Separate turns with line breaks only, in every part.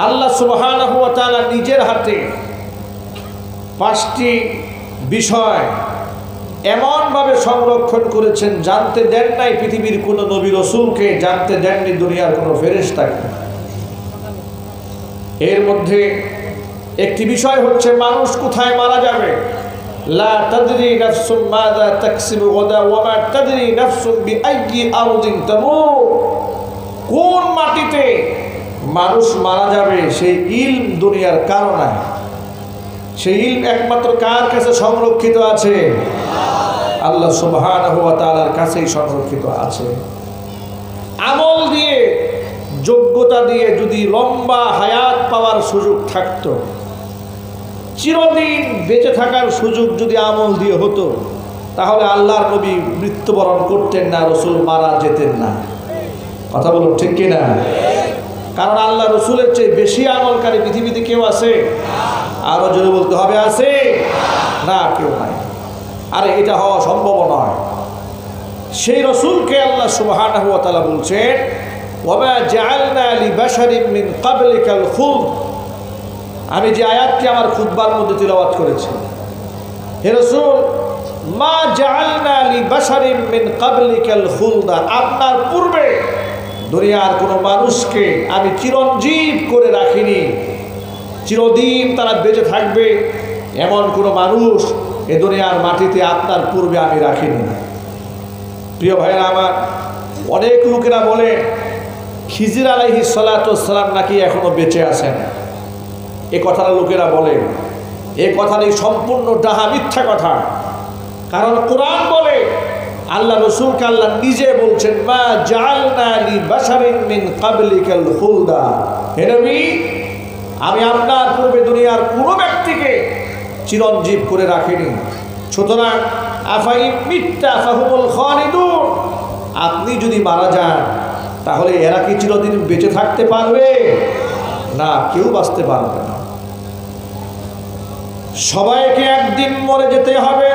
আল্লাহ সুবহানাহু ওয়া তাআলা নিজের হাতে 5টি বিষয় এমনভাবে সংরক্ষণ করেছেন, জানতে দেন নাই পৃথিবীর কোনো নবী রাসূলকে, জানতে দেননি দুনিয়ার কোনো ফেরেশতাকে। এর মধ্যে একটি বিষয় হচ্ছে মানুষ কোথায় মারা যাবে। লা তাদরি নাফসুম মাযা তাকসিবু গাদা ওয়া মা তাদরি নাফসুম বিআইয়ি আরদিন তামুত। কোন মাটিতে মানুষ মারা যাবে সেই ইলম দুনিয়ার কারো নাই। সেই ইলম একমাত্র কার কাছে সংরক্ষিত আছে? আল্লাহ সুবহানাহু ওয়া তাআলার কাছেই সংরক্ষিত আছে। আমল দিয়ে, যোগ্যতা দিয়ে যদি লম্বা হায়াত পাওয়ার সুযোগ থাকতো, চিরদিন বেঁচে থাকার সুযোগ যদি আমল দিয়ে হতো, তাহলে আল্লাহর নবী মৃত্যুবরণ করতেন না, রসুল মারা যেতেন না। কথা বলুন ঠিক কিনা? কারণ আল্লাহ রসুলের চেয়ে বেশি আমলকারী পৃথিবীতে কেউ আছে? আরো জোরে বলতে হবে, আছে না? কেউ নাই। আরে এটা হওয়া সম্ভব নয়। সেই রসুলকে আল্লাহ সুবহানাহু ওয়া তাআলা বলছেন, ওয়ামা জাআলনা লিবাশারিন মিন ক্বাবলিকাল খুলদ। আমি যে আয়াতটি আমার খুতবার মধ্যে তিলাওয়াত করেছি, হে রাসূল, মা জাআলনা লিবাশারিন মিন ক্বাবলিকাল খুলদ, আপনার পূর্বে দুনিয়ার কোনো মানুষকে আমি চিরঞ্জীব করে রাখিনি, চিরদিন তারা বেঁচে থাকবে এমন কোনো মানুষ এ দুনিয়ার মাটিতে আপনার পূর্বে আমি রাখিনি। প্রিয় ভাইরা আমার, অনেক লোকেরা বলে খিজির আলাইহিস সালাতু ওয়াস সালাম নাকি এখনো বেঁচে আছেন। এ কথাটা লোকেরা বলে, এ কথাটাই সম্পূর্ণ ডাহা, মিথ্যা কথা। কারণ কোরআন বলে, আল্লাহ রসুলকে আল্লাহ নিজে বলছেন, মা জাআলনা লিবাশারিন মিন ক্বাবলিকাল খুলদা, হে নবী, আমি আপনার পূর্বে দুনিয়ার কোনো ব্যক্তিকে চিরঞ্জীব করে রাখিনি। সুতরাং আফাইন মিত্তা ফাহুমুল খালিদুন, আপনি যদি মারা যান তাহলে এরা কি চিরদিন বেঁচে থাকতে পারবে? না, কেউ বাঁচতে পারবে না। সবাইকে একদিন মরে যেতে হবে,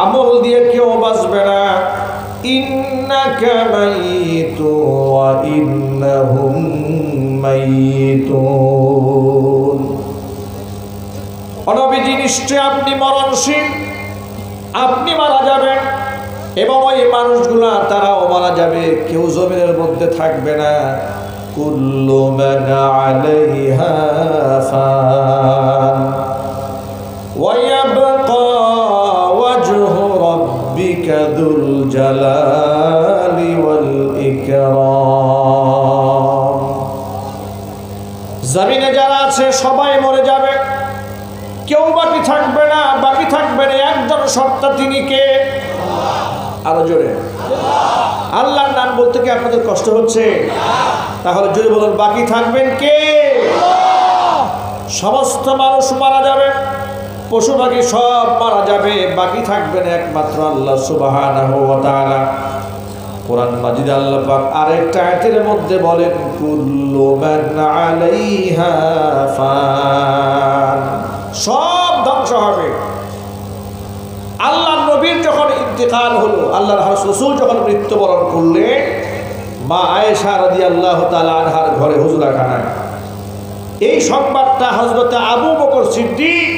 আমল দিয়ে কেউ বাঁচবে না। ইন্নাকা মাইতুন ওয়া ইন্নাহুম মাইতুন। নবীজি, নিশ্চয় আপনি মরণশীল, আপনি মারা যাবেন এবং ওই মানুষগুলা তারাও মারা যাবে, কেউ জমিনের মধ্যে থাকবে না। কুল্লু মান আলাইহা ফান ওয়া ইয়াবকা ওয়াজহু রাব্বিকা যুল জালালি ওয়াল ইকরাম। জমিনে যারা আছে সবাই মরে যাবে, কেউ বাকি থাকবে না। বাকি থাকবেন একজন সত্তা, তিনি কে? আরো জোরে। আল্লাহর নাম বলতে কি আপনাদের কষ্ট হচ্ছে? তাহলে জোরে বলুন, বাকি থাকবেন কে? সমস্ত মানুষ মারা যাবে, পশু পাখি সব মারা যাবে, বাকি থাকবেন একমাত্র আল্লাহ সুবহানাহু ওয়া তাআলা। কোরআন মাজিদে আল্লাহ পাক আরেকটা আয়াতের মধ্যে বলেন, কুল্লু মান আলাইহা ফান, সব ধ্বংস হবে। আল্লাহ নবীর যখন ইন্তেকাল হলো, আল্লাহর রাসূল যখন মৃত্যুবরণ করলেন, মা আয়েশা রাদিয়াল্লাহু তাআলা আনহার ঘরে হুজরাখানায় এই সংবাদটা হযরত আবু বকর সিদ্দিক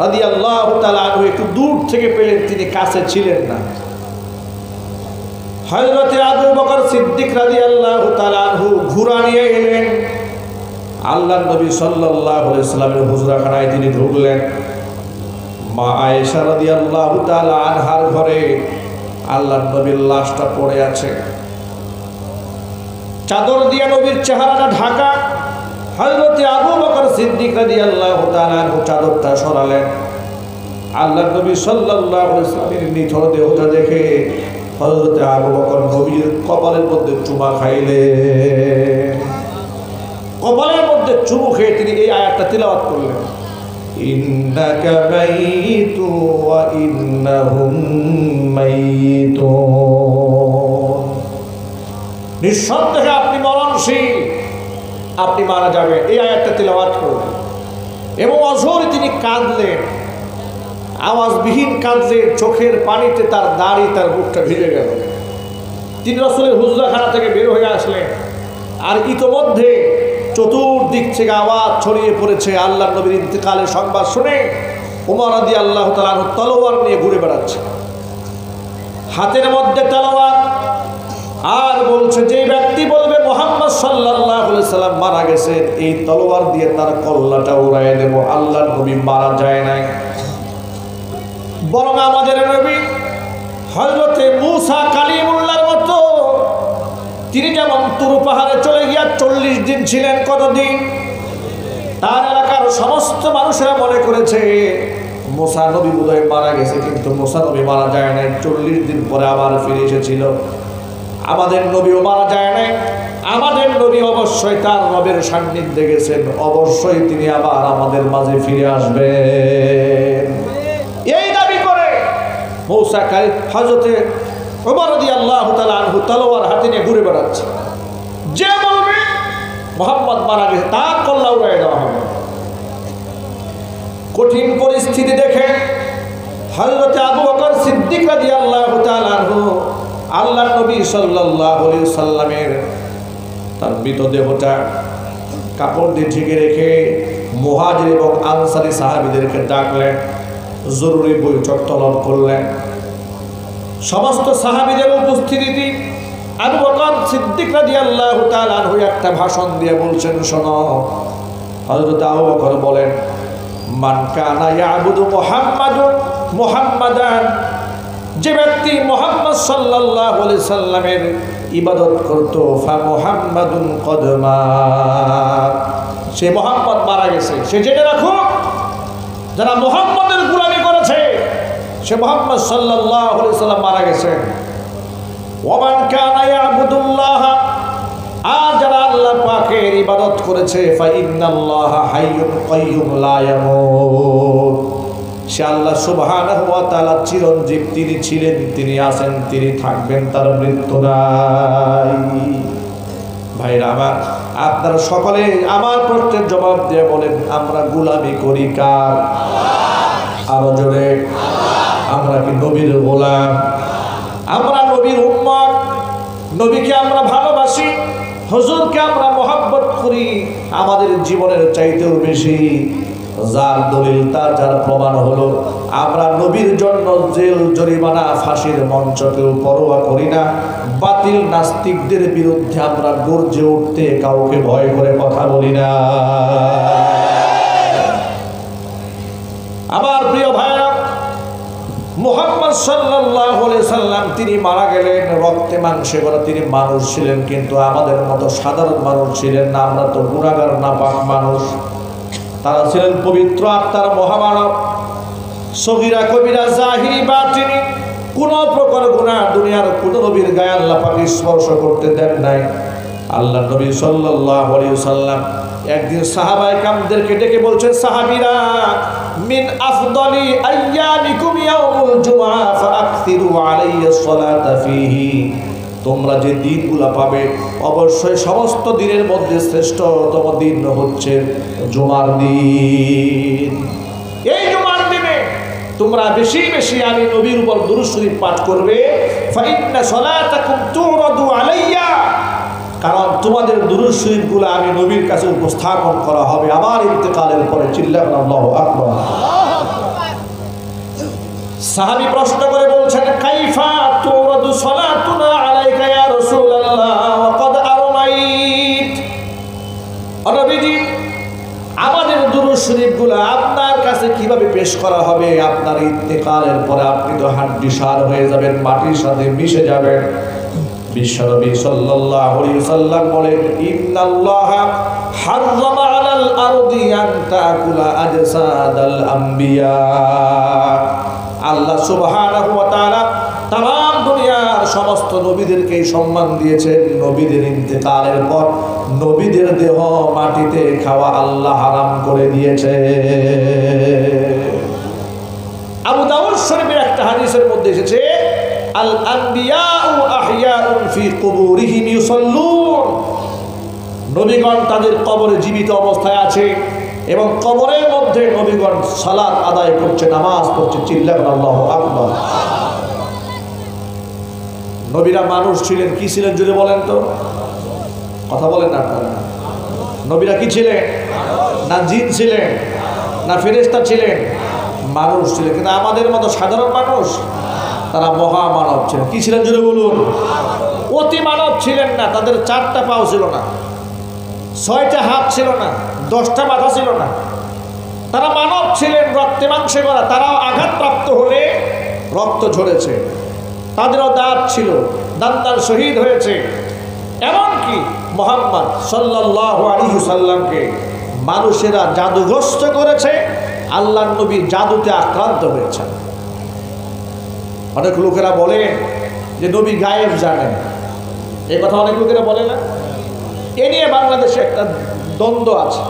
রাদিয়াল্লাহু তাআলা আনহু একটু দূর থেকে পেলেন, তিনি কাছে ছিলেন না। হযরত আবু বকর সিদ্দিক রাদিয়াল্লাহু তাআলা আনহু ঘোড়া নিয়ে এলেন, আল্লাহর নবী সাল্লাল্লাহু আলাইহি সাল্লামের হুজরাখানায় তিনি ঢুকলেন। মা আয়েশা রাদিয়াল্লাহু তাআলা আনহার ঘরে আল্লাহর নবীর লাশটা পড়ে আছে, চাদর দিয়ে নবীর চেহারাটা ঢাকা। হযরত আবু বকর সিদ্দিক রাদিয়াল্লাহু তাআলা আনহু চাদরটা সরালেন। আল্লাহর নবী সাল্লাল্লাহু আলাইহি সাল্লামের নিথর দেহটা দেখে হযরত আবু বকর নবীর কপালের মধ্যে চুমা খাইলেন। কপালের মধ্যে চুমু খেয়ে তিনি এই আয়াতটা তিলাওয়াত করলেন, ইন্নাকা মাইতু ওয়া ইন্নাহুম মাইতুন। নিঃসন্দেহে আপনি মরণশীল, আপনি মারা যাবেন। এই আয়াতটা তিলাওয়াত করলেন এবং অঝরে তিনি কাঁদলেন, আওয়াজবিহীন কাঁদলেন, চোখের পানিতে তার দাড়ি, তার বুকটা ভিজে গেল। তিনি রাসূলের হুজরাখানা থেকে বের হয়ে আসলেন, আর ইতোমধ্যে চতুর্দিক থেকে আওয়াজ ছড়িয়ে পড়েছে আল্লাহর নবীর ইন্তেকালের সংবাদ শুনে ওমর রাদিয়াল্লাহু তাআলা আনহু তলোয়ার নিয়ে ঘুরে বেড়াচ্ছে, হাতের মধ্যে তলোয়ার, আর বলছে যে ব্যক্তি বলবে মুহাম্মদ সাল্লাল্লাহু আলাইহি সাল্লাম মারা গেছেন, এই তলোয়ার দিয়ে তার কল্লাটা উড়াইয়ে দেব। আল্লাহর নবী মারা যায় নাই, বরং আমাদের নবী হযরতে মূসা কালিমুল্লাহর মতো তিনি যেমন তুর পাহাড়ে চলে গিয়া 40 দিন ছিলেন। কতদিন? তার এলাকার সমস্ত মানুষেরা মনে করেছে মূসা নবী বোধহয় মারা গেছে, কিন্তু মূসা নবী মারা যায় নাই, 40 দিন পরে আবার ফিরে এসেছিল। আমাদের নবীও মারা যায় নাই, আমাদের নবী অবশ্যই তার রবের সান্নিধ্যে গেছেন, অবশ্যই তিনি আবার আমাদের মাঝে ফিরে আসবেন। এই দাবি করে মূসা হযরতে ওমর রাদিয়াল্লাহু তাআলা আনহু তলোয়ার হাতে নিয়ে ঘুরে বেড়াচ্ছে। যে বলবে মুহাম্মদ মারা গেছে তার কল্লা উড়াইয়ে দেওয়া হবে। কঠিন পরিস্থিতি দেখে হযরতে আবু বকর সিদ্দিক রাদিয়াল্লাহু তাআলা আনহু আল্লাহর নবী সাল্লাল্লাহু আলাইহি সাল্লামের তার মৃতদেহটা কাপড় দিয়ে ঢেকে রেখে মুহাজির এবং আনসারী সাহাবীদেরকে ডাকলেন, জরুরি বৈঠক তলব করলেন। সমস্ত সাহাবীদের উপস্থিতিতে আবু বকর সিদ্দিক রাদিয়াল্লাহু তাআলা আনহু একটা ভাষণ দিয়ে বলছেন, শোনো। হযরত আবু বকর বলেন, মান কানা ইয়াবুদু মুহাম্মাদান, যে ব্যক্তি মুহাম্মদ সাল্লাল্লাহু আলাইহি সাল্লামের ইবাদত করত, ফা মুহাম্মাদুন কদ মাত, সে মুহাম্মদ মারা গেছে। সে জেনে রাখো, যারা মুহাম্মদের গোলামি করেছে সে মুহাম্মদ সাল্লাল্লাহু আলাইহি সাল্লাম মারা গেছেন। ওয়া মান কানা ইয়াবুদুল্লাহ, আর যারা আল্লাহ পাকের ইবাদত করেছে, ফা ইন্নাল্লাহা হাইয়ুন কাইয়্যুম লা ইয়ামুত, সে আল্লাহ সুবহানাহু ওয়া তাআলা চিরঞ্জীব, তিনি ছিলেন, তিনি আছেন, তিনি থাকবেন, তার মৃত্যু নাই। ভাইরা আমার, আপনারা সকলে আমার প্রশ্নের জবাব দিয়ে বলেন, আমরা গোলামি করি কার? আরো জোরে। আমরা কি নবীর গোলাম? আমরা নবীর উম্মত, নবীকে আমরা ভালোবাসি, হুজুরকে আমরা মহব্বত করি আমাদের জীবনের চাইতেও বেশি। যার দলিল, তার যার প্রমাণ হলো আমরা নবীর জন্য জেল, জরিমানা, ফাঁসির মঞ্চকেও পরোয়া করি না। বাতিল নাস্তিকদের বিরুদ্ধে আমরা গর্জে উঠতে কাউকে ভয় করে কথা বলি না। আমার প্রিয় ভাইরা, মুহাম্মদ সাল্লাল্লাহু আলাইহি সাল্লাম তিনি মারা গেলেন, রক্তে মাংসে গড়া তিনি মানুষ ছিলেন, কিন্তু আমাদের মতো সাধারণ মানুষ ছিলেন না। আমরা তো গুনাহগার, নাপাক মানুষ। তারা ছিলেন পবিত্র আত্মার মহামানব, সগীরা কবিরা জাহিরি বাতিনি কোন প্রকার গুনাহ দুনিয়ার কোন নবীর গায়ে আল্লাহ পাক স্পর্শ করতে দেন নাই। আল্লাহ নবী সাল্লাল্লাহু আলাইহি সাল্লাম একদিন সাহাবায়ে কামদেরকে ডেকে বলছেন, সাহাবীরা, মিন আফদলি আইয়ামিকুম ইয়াউমুল জুমআ ফাআকসিরু আলাইহিস সালাতা ফীহি, তোমরা যে দিনগুলো পাবে অবশ্যই সমস্ত দিনের মধ্যে শ্রেষ্ঠতম দিন হচ্ছে জুমার দিন। এই জুমার দিনে তোমরা বেশি বেশি আমি নবীর উপর দুরূদ শরীফ পাঠ করবে। ফাইন্না সালাতাকুম তুরাদু আলাইয়া, কারণ তোমাদের দুরূদ শরীফগুলো আমি নবীর কাছে উপস্থাপন করা হবে আমার ইন্তেকালের পরে। চিল্লান আল্লাহু আকবার। সাহাবী প্রশ্ন করে বলছেন, কাইফা তুরাদু সালাতুনা আলাইকা ইয়া রাসূলুল্লাহ ওয়া ক্বাদ আরমাইত, নবীজি আমাদের দুরূদ শরীফগুলো আপনার কাছে কিভাবে পেশ করা হবে? আপনার ইন্তেকালের পরে আপনি তো হাড্ডিসার হয়ে যাবেন, মাটির সাথে মিশে যাবেন। বিশ্বনবী সাল্লাল্লাহু আলাইহি সাল্লাম বলেন, ইন্নাল্লাহা হাররামা আলাল আরদি আন তাকুলা আজসাদাল আম্বিয়া, আল্লাহ সুবহানাহু ওয়া তাআলা तमाम দুনিয়ার সমস্ত নবীদেরকে সম্মান দিয়েছেন। নবীদের ইন্তেকালের পর নবীদের দেহ মাটিতে খাওয়া আল্লাহ হারাম করে দিয়েছে। আবু দাউদ শরীফের একটা হাদিসের মধ্যে এসেছে, আল আম্বিয়াউ আহইয়াউন ফি কুবুরিহিম ইউসাল্লুন, নবীগণ তাদের কবরে জীবিত অবস্থায় আছে এবং কবরের মধ্যে নবীগণ সালাত আদায় করছে, নামাজ পড়ছে। চিল্লান আল্লাহু আকবার। নবীরা মানুষ ছিলেন, কি ছিলেন যদি বলেন তো? কথা বলেন না আপনারা। নবীরা কি ছিলেন? না জিন ছিলেন, না ফেরেশতা ছিলেন? মানুষ ছিলেন। কিন্তু আমাদের মতো সাধারণ মানুষ, তারা মহামানব ছিলেন। কি ছিলেন জোরে বলুন? অতি মানব ছিলেন না। তাদের 4টা পাও ছিল না, 6টা হাত ছিল না, 10টা মাথা ছিল না। তারা মানব ছিলেন, রক্তে মাংসে করা। তারাও আঘাতপ্রাপ্ত হলে রক্ত ঝরেছে, তাদেরও দাঁত ছিল, দান্তার শহীদ হয়েছে। এমনকি মুহাম্মদ সাল্লাল্লাহু আলাইহি সাল্লামকে মানুষেরা জাদুগ্রস্ত করেছে। আল্লাহর নবী জাদুতে আক্রান্ত হয়েছেন। অনেক লোকেরা বলে যে নবী গায়েব জানেন, এই কথা অনেক লোকেরা বলে না? এ নিয়ে বাংলাদেশে একটা দ্বন্দ্ব আছে,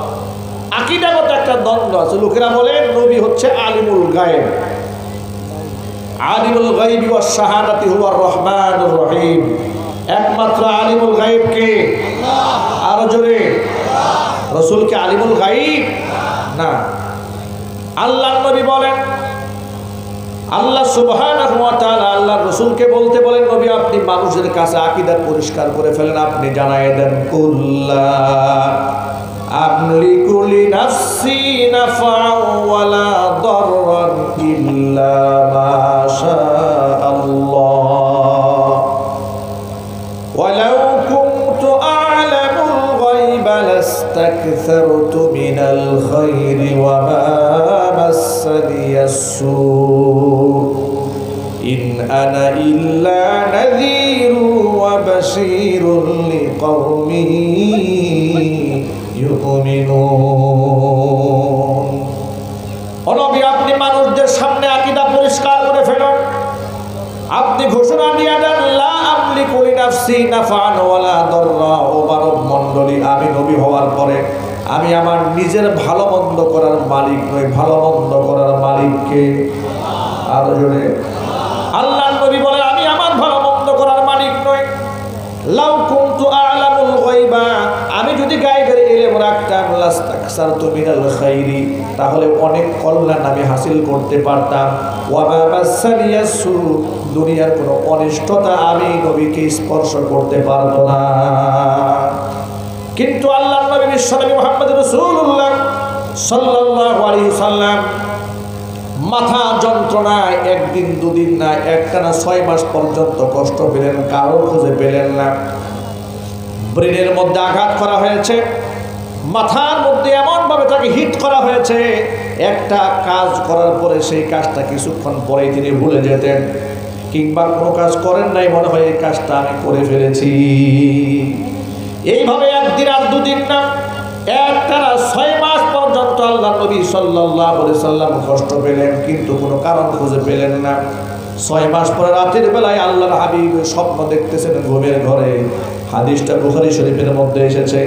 আকীদাগত একটা দ্বন্দ্ব আছে। লোকেরা বলে নবী হচ্ছে আলিমুল গায়েব, আলিমুল গায়বি ওয়াস শাহাদাতি হুয়ার রহমানুর রহিম। একমাত্র আলিমুল গায়েব কে? আল্লাহ। আরো জোরে, রাসূল কি আলিমুল গায়েব? না। আল্লাহর নবী বলেন, আল্লাহ সুবহানাহু ওয়া তাআলা আল্লাহর রাসূলকে বলতে বলেন, নবী আপনি মানুষের কাছে আকীদা পরিষ্কার করে ফেলেন, আপনি জানায়ে দেন কুল্লা আমলিকু লিনাফসি নাফআন ওয়ালা দাররান ইল্লা মা শাআল্লাহ ওয়ালাউ কুনতু আ'লামুল গায়বা লাস্তাকসারতু মিনাল খায়রি ওয়া মা মাসানিয়াস সূ ইন আনা ইল্লা নাযীরু ওয়া বাশীরুন লিকাওমিন ইউমিনুন। ও নবী আপনি মানুষদের সামনে আকীদা পরিষ্কার করে ফেলুন, আপনি ঘোষণা দিয়ে দেন লা আমলিকু লিনাফসি নাফআন ওয়ালা দাররা। ও মানব মণ্ডলী, আমি নবী হওয়ার পরে আমি আমার নিজের ভালো মন্দ করার মালিক নই। ভালো মন্দ করার মালিক কে? আরো জোরে। আল্লাহর নবী বলে আমি আমার ভালো মন্দ করার মালিক নই। লাউ কুনতু আ'লামুল গায়বা, আমি যদি গায়বের ইলম রাখতাম, লাস্তাকসারতু মিনাল খায়রি, তাহলে অনেক কল্যাণ আমি হাসিল করতে পারতাম। ওয়া মা মাসানিয়াস সূ, দুনিয়ার কোনো অনিষ্টতা আমি নবীকে স্পর্শ করতে পারবো না। কিন্তু আল্লাহর নবী বিশ্বনবী মুহাম্মদ রাসূলুল্লাহ সাল্লাল্লাহু আলাইহি সাল্লাম মাথা যন্ত্রণায় একদিন দুদিন না, একটানা 6 মাস পর্যন্ত কষ্ট পেলেন, কারো খুঁজে পেলেন না। ব্রেনের মধ্যে আঘাত করা হয়েছে, মাথার মধ্যে এমনভাবে তাকে হিট করা হয়েছে, একটা কাজ করার পরে সেই কাজটা কিছুক্ষণ পরেই তিনি ভুলে যেতেন, কিংবা কোনো কাজ করেন নাই, মনে হয় এই কাজটা আমি করে ফেলেছি। এইভাবে একদিন আর দুদিন না, একটানা 6 মাস পর্যন্ত আল্লাহ নবী সাল্লাল্লাহু আলাইহি সাল্লাম কষ্ট পেলেন, কিন্তু কোনো কারণ খুঁজে পেলেন না। 6 মাস পরে রাতের বেলায় আল্লাহর হাবিব স্বপ্ন দেখতেছেন ঘুমের ঘরে। হাদিসটা বুখারী শরীফের মধ্যে এসেছে।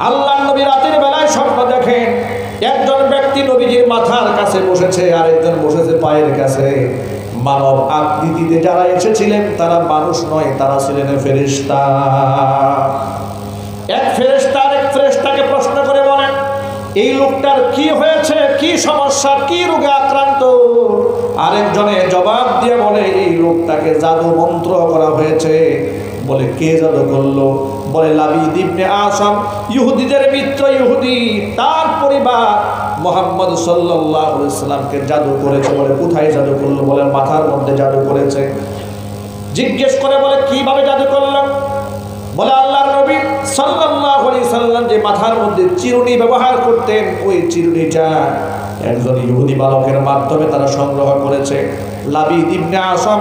আল্লাহর নবী রাতের বেলায় স্বপ্ন দেখেন, একজন ব্যক্তি নবীজির মাথার কাছে বসেছে, আরেকজন বসেছে পায়ের কাছে। মানব আকৃতিতে যারা এসেছিলেন তারা মানুষ নয়, তারা ছিলেন ফেরেশতা। এক ফেরেশতা আরেক ফেরেশতাকে প্রশ্ন করে বলেন, এই লোকটার কি হয়েছে, কি সমস্যা, কি রোগে আক্রান্ত? আরেকজনে জবাব দিয়ে বলে, এই লোকটাকে জাদু মন্ত্র করা হয়েছে। বলে কে জাদু করলো? বলে লাবিদ ইবনে আসম, ইহুদিদের মিত্র ইহুদি, তার পরিবার মুহাম্মদ সাল্লাল্লাহু আলাইহি সাল্লামকে জাদু করেছে। বলে কোথায় জাদু করলো? বলে মাথার মধ্যে জাদু করেছে। জিজ্ঞেস করে বলে কিভাবে জাদু করলো? বলে আল্লাহর নবী সাল্লাল্লাহু আলাইহি সাল্লাম যে মাথার মধ্যে চিরুনি ব্যবহার করতেন, ওই চিরুনিটা একজন ইহুদি বালকের মাধ্যমে তারা সংগ্রহ করেছে। লাবিদ ইবনে আসম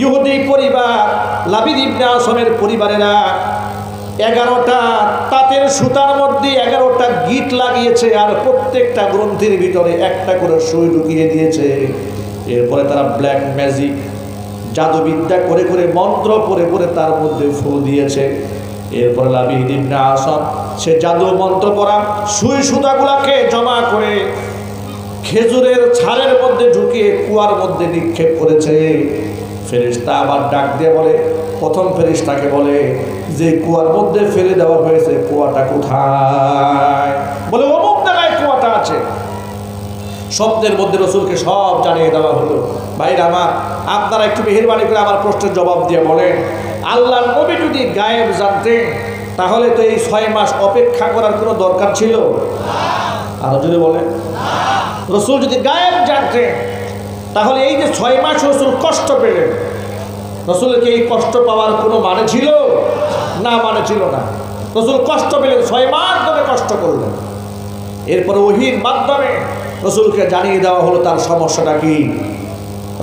ইহুদি পরিবার, লাবিদ ইবনে আসমের পরিবারেরা 11টা তাঁতের সুতার মধ্যে 11টা গিট লাগিয়েছে, আর প্রত্যেকটা গ্রন্থির ভিতরে একটা করে সুই ঢুকিয়ে দিয়েছে। এরপরে তারা ব্ল্যাক ম্যাজিক, জাদুবিদ্যা করে করে, মন্ত্র পড়ে পড়ে তার মধ্যে ফু দিয়েছে। এরপরে লাবিদ ইবনে আসম সে জাদু মন্ত্র পড়া সুই সুতাগুলাকে জমা করে খেজুরের ছালের মধ্যে ঢুকিয়ে কুয়ার মধ্যে নিক্ষেপ করেছে। ফেরেশতা আবার ডাক দিয়ে বলে, প্রথম ফেরেশতাকে বলে যে কুয়ার মধ্যে ফেলে দেওয়া হয়েছে, কুয়াটা কোথায়? বলে অমুক জায়গায় কুয়াটা আছে। শব্দের মধ্যে রাসূলকে সব জানিয়ে দেওয়া হলো। ভাইরা আমার, আপনারা একটু মেহেরবানি করে আমার প্রশ্নের জবাব দিয়ে বলেন, আল্লাহর নবী যদি গায়েব জানতেন তাহলে তো এই 6 মাস অপেক্ষা করার কোনো দরকার ছিল? আরো যদি বলেন, রসুল যদি গায়েব জানতেন তাহলে এই যে 6 মাস রসুল কষ্ট পেলেন, রসুলকে এই কষ্ট পাওয়ার কোনো মানে ছিল না? মানে ছিল না। রসুল কষ্ট পেলেন, 6 মাস ধরে কষ্ট করলেন। এরপরে ওহীর মাধ্যমে রসুলকে জানিয়ে দেওয়া হলো তার সমস্যাটা কি।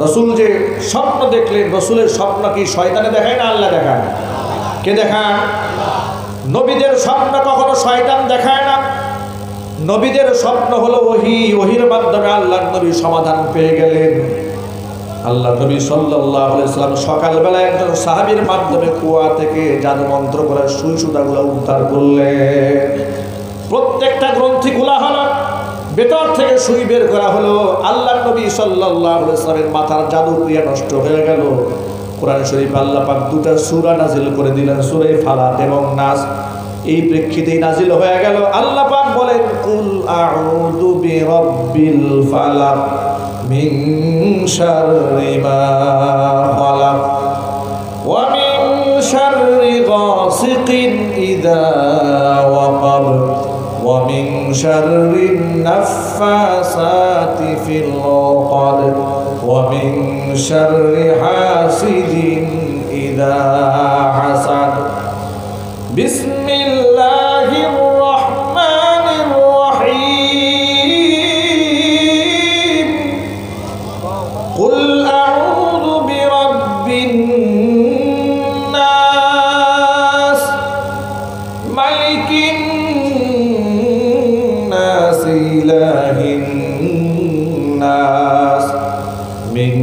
রসুল যে স্বপ্ন দেখলেন, রসুলের স্বপ্ন কি শয়তানে দেখায় না আল্লাহ দেখায়? কে দেখায়? নবীদের স্বপ্ন কখনো শয়তান দেখায় না। নবীদের স্বপ্ন হলো ওহী, ওহীর মাধ্যমে আল্লাহর নবী সমাধান পেয়ে গেলেন। আল্লাহ নবী সাল্লাল্লাহু আলাইহি সাল্লাম সকালবেলা একজন সাহাবীর মাধ্যমে কুয়া থেকে জাদু মন্ত্র করে সুই সুতাগুলো উদ্ধার করলেন। প্রত্যেকটা গ্রন্থি খোলা হলো, ভেতর থেকে সুই বের করা হলো। আল্লাহ নবী সাল্লাল্লাহু আলাইহি সাল্লামের মাথার জাদু ক্রিয়া নষ্ট হয়ে গেল। কোরআন শরীফ আল্লাহ পাক 2টা সূরা নাজিল করে দিলেন, সূরা ফালাক এবং নাস। এই প্রেক্ষিতেই নাজিল হয়ে গেল। আল্লাহ পাক বলেন, কুল আউযু বিরাব্বিল ফালাক মিন শাররি মা খালাক ওয়া মিন শাররি গাসিকিন ইযা ওয়াকাব ওয়া মিন শাররিন নাফাসাতি ফিল উকাদ ওয়া মিন শাররি হাসিদিন ইযা হাসাদ। বিসমিল্লাহির রহমানির রহিম। কুল আউযু বিরাব্বিন নাস মালিকিন নাস ইলাহিন নাস মিন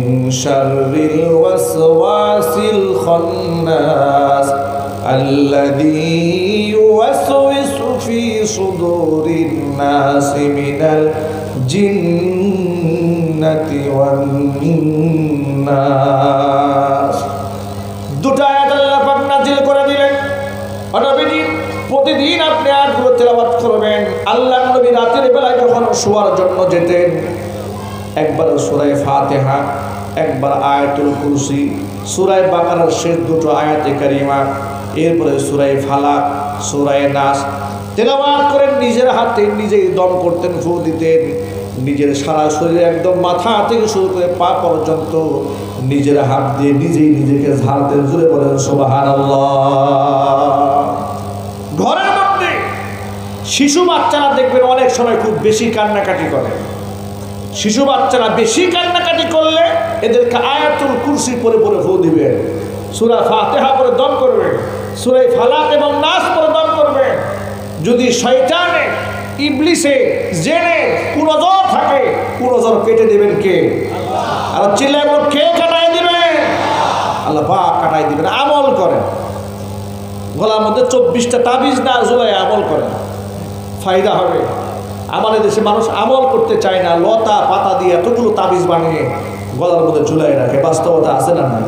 শাররিল ওয়াসওয়াসিল খান্নাস الذي يوسوس في صدور الناس من الجنة والناس। দুটো আয়াত আল্লাহ পাক নাযিল করে দিলেন। নবীজি প্রতিদিন আপনি আয়াতগুলো তেলাওয়াত করবেন। আল্লাহর নবী রাতের বেলায় যখন শোয়ার জন্য যেতেন, একবার সূরা ফাতিহা, একবার আয়াতুল কুরসি, সূরা বাকারার শেষ দুটো আয়াতে কারিমা, এরপরে সূরা ফালাক, সূরা নাস তেলাওয়াত করেন। নিজের হাতে নিজেই দম করতেন, ফু দিতেন। নিজের সারা শরীরে একদম মাথা থেকে শুরু করে পা পর্যন্ত নিজের হাত দিয়ে নিজেই নিজেকে ঝাড়তেন। জুড়ে বলেন সুবহানাল্লাহ। ঘরের মধ্যে শিশু বাচ্চারা দেখবেন অনেক সময় খুব বেশি কান্নাকাটি করে। শিশু বাচ্চারা বেশি কান্নাকাটি করলে এদেরকে আয়াতুল কুরসি পড়ে পড়ে ফু দিবেন, সূরা ফাতিহা পড়ে দম করবেন, সূরা ফালাক এবং নাস পড়ে দম করবেন। যদি শয়তানে ইবলিসে জেনে কুনজর থাকে, কুনজর কেটে দিবেন কে? আল্লাহ। আর চিল্লায় বলেন, কে কাটাই দিবেন? আল্লাহ পাক কাটাই দিবেন। আমল করেন। গলার মধ্যে 24টা তাবিজ না ঝুলাই আমল করেন, ফায়দা হবে। আমাদের দেশে মানুষ আমল করতে চায় না, লতা পাতা দিয়ে এতগুলো তাবিজ বানিয়ে গলার মধ্যে ঝুলাই রাখে। বাস্তবতা আছে না নাই?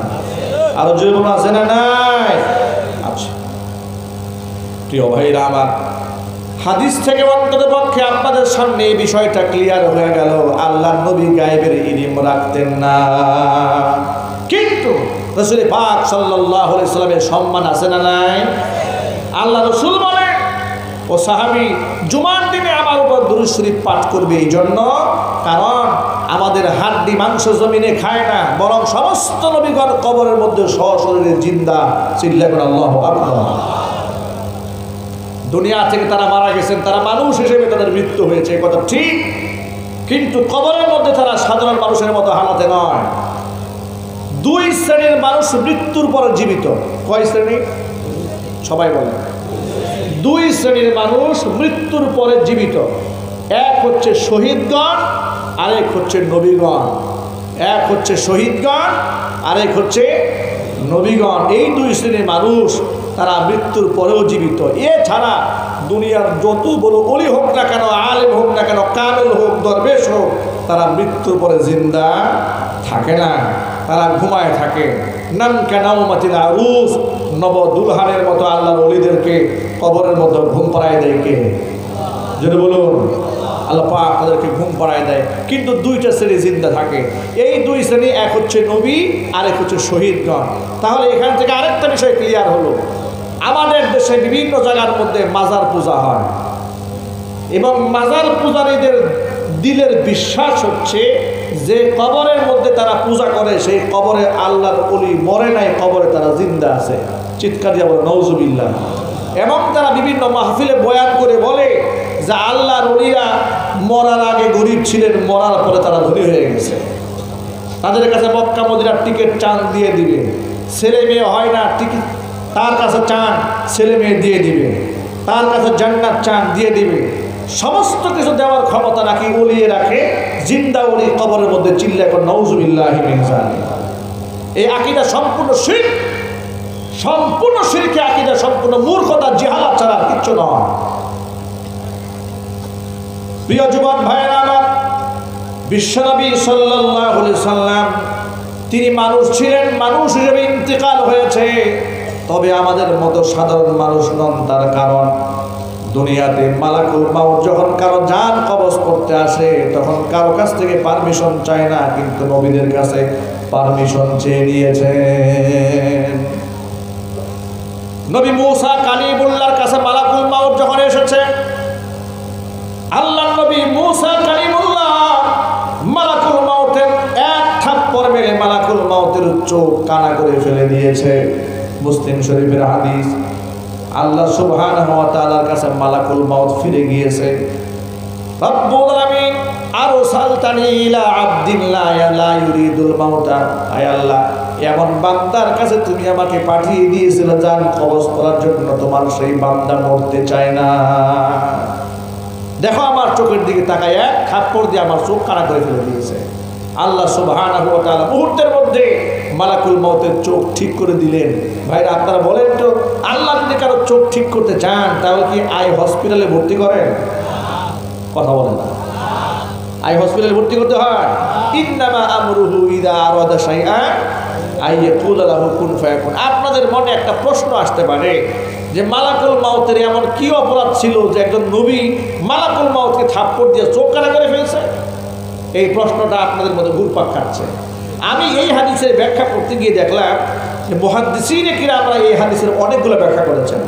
আরো জীবন আছে না নাই? আচ্ছা প্রিয় ভাইরা আমার, হাদিস থেকে অন্তত পক্ষে আপনাদের সামনে এই বিষয়টা ক্লিয়ার হয়ে গেল। আল্লাহর নবী গায়েবের ইলম রাখতেন না, কিন্তু রাসূল পাক সাল্লাল্লাহু আলাইহি সাল্লামের সম্মান আছে না নাই? আল্লাহ রাসূল বলেন, ও সাহাবী, জুমার দিনে আমার উপর দুরূদ শরীফ পাঠ করবে এই জন্য, কারণ আমাদের হাড্ডি মাংস জমিনে খায় না, বরং সমস্ত নবীগণ কবরের মধ্যে সশরীরে জিন্দা। চিল্লাবেন আল্লাহু আকবার। দুনিয়া থেকে তারা মারা গেছেন, তারা মানুষ হিসেবে তাদের মৃত্যু হয়েছে, কথা ঠিক, কিন্তু কবরের মধ্যে তারা সাধারণ মানুষের মতো হালাতে নয়। 2 শ্রেণীর মানুষ মৃত্যুর পর জীবিত। কয় শ্রেণী? সবাই বলেন। 2 শ্রেণীর মানুষ মৃত্যুর পরে জীবিত। এক হচ্ছে শহীদগণ, আরেক হচ্ছে নবীগণ। এক হচ্ছে শহীদগণ, আরেক হচ্ছে নবীগণ। এই 2 শ্রেণীর মানুষ তারা মৃত্যুর পরেও জীবিত। এছাড়া দুনিয়ার যত বড় ওলি হোক না কেন, আলেম হোক না কেন, কামেল হোক, দরবেশ হোক, তারা মৃত্যুর পরে জিন্দা থাকে না, তারা ঘুমায় থাকে। নাম কানাউমাতিল আরুস, নব দুলহানের মতো আল্লাহর ওলিদেরকে কবরের মতো ঘুম পাড়ায় দেয় কে? যদি বলুন, আল্লাহ পাক তাদেরকে ঘুম পাড়ায় দেয়। কিন্তু 2টা শ্রেণী জিন্দা থাকে। এই 2 শ্রেণী, এক হচ্ছে নবী, আরেক হচ্ছে শহীদগণ। তাহলে এখান থেকে আরেকটা বিষয় ক্লিয়ার হলো, আমাদের দেশে বিভিন্ন জায়গার মধ্যে মাজার পূজা হয় এবং মাজার পূজারীদের দিলের বিশ্বাস হচ্ছে যে কবরের মধ্যে তারা পূজা করে সেই কবরে আল্লাহর ওলি মরে নাই, কবরে তারা জিন্দা আছে। চিৎকার দিয়ে বলে নাউজুবিল্লাহ। এবং তারা বিভিন্ন মাহফিলে বয়ান করে বলে যে আল্লাহর ওলিরা মরার আগে গরিব ছিলেন, মরার পরে তারা ধনী হয়ে গেছে। তাদের কাছে মক্কা মদিনার টিকিট চান দিয়ে দিবে, ছেলে মেয়ে হয় না টিকিট তার কাছে চান ছেলে মেয়ে দিয়ে দিবে, তার কাছে জান্নাত চান দিয়ে দিবে, সমস্ত কিছু দেওয়ার ক্ষমতা নাকি ওলিয়ে রাখে। জিন্দা ওলি কবরের মধ্যে চিল্লা করে নাউজুবিল্লাহি মিন যালিক। এই আকীদা সম্পূর্ণ শিরক, সম্পূর্ণ শিরকে আকীদা, সম্পূর্ণ মূর্খতা, জিহালাত ছাড়া কিচ্ছু নয়। প্রিয় যুবক ভাইয়েরা আমার, বিশ্বনবী সাল্লাল্লাহু আলাইহি সাল্লাম তিনি মানুষ ছিলেন, মানুষ হিসেবে ইন্তেকাল হয়েছে, তবে আমাদের মতো সাধারণ মানুষ নন। তার কারণ দুনিয়াতে মালাকুল মাউত যখন কারো জান কবজ করতে আসে তখন কারো কাছ থেকে পারমিশন চায় না, কিন্তু নবীদের কাছে পারমিশন চেয়ে নিয়েছেন। নবী মূসা কালিমুল্লাহর কাছে মালাকুল মাউত যখন এসেছে, আল্লাহর নবী মূসা কালিমুল্লাহ মালাকুল মাউতের এক থাপ্পড় মেরে মালাকুল মাউতের চোখ কানা করে ফেলে দিয়েছে। মুসলিম শরীফের হাদিস। আল্লাহ সুবহানাহু ওয়া তাআলার কাছে মালাকুল মাউত ফিরে গিয়েছে। রব্বুল আলামিন আরসালতানি ইলা আবদিন লা ইউরিদুল মাউতা। আয় আল্লাহ, এমন বান্দার কাছে তুমি আমাকে পাঠিয়ে দিয়েছিলে জান কবজ করার জন্য, তোমার সেই বান্দা মরতে চায় না। দেখো আমার চোখের দিকে তাকায়, এক থাপ্পড় দিয়ে আমার চোখ কানা করে ফেলে দিয়েছে। আল্লাহ সুবহানাহু ওয়া তাআলা মুহূর্তের মধ্যে মালাকুল মাউতের চোখ ঠিক করে দিলেন। ভাইরা আপনারা বলেন তো, আল্লাহ যদি কারো চোখ ঠিক করতে চান তাহলে কি আই হসপিটালে ভর্তি করেন? কথা বলেন না। আই হসপিটালে ভর্তি করতে হয়? ইন্নামা আমরুহু ইযা আরাদা শাইআন আইয়াকুলা লাহু কুন ফায়াকুন। আপনাদের মনে একটা প্রশ্ন আসতে পারে যে মালাকুল মাউতের এমন কি অপরাধ ছিল যে একজন নবী মালাকুল মাউতকে থাপ্পড় দিয়ে চোখ কানা করে ফেলছে? এই প্রশ্নটা আপনাদের মধ্যে ঘুরপাক খাচ্ছে। আমি এই হাদিসের ব্যাখ্যা করতে গিয়ে দেখলাম যে মুহাদ্দিসিনে কিরামরা এই হাদিসের অনেকগুলো ব্যাখ্যা করেছেন।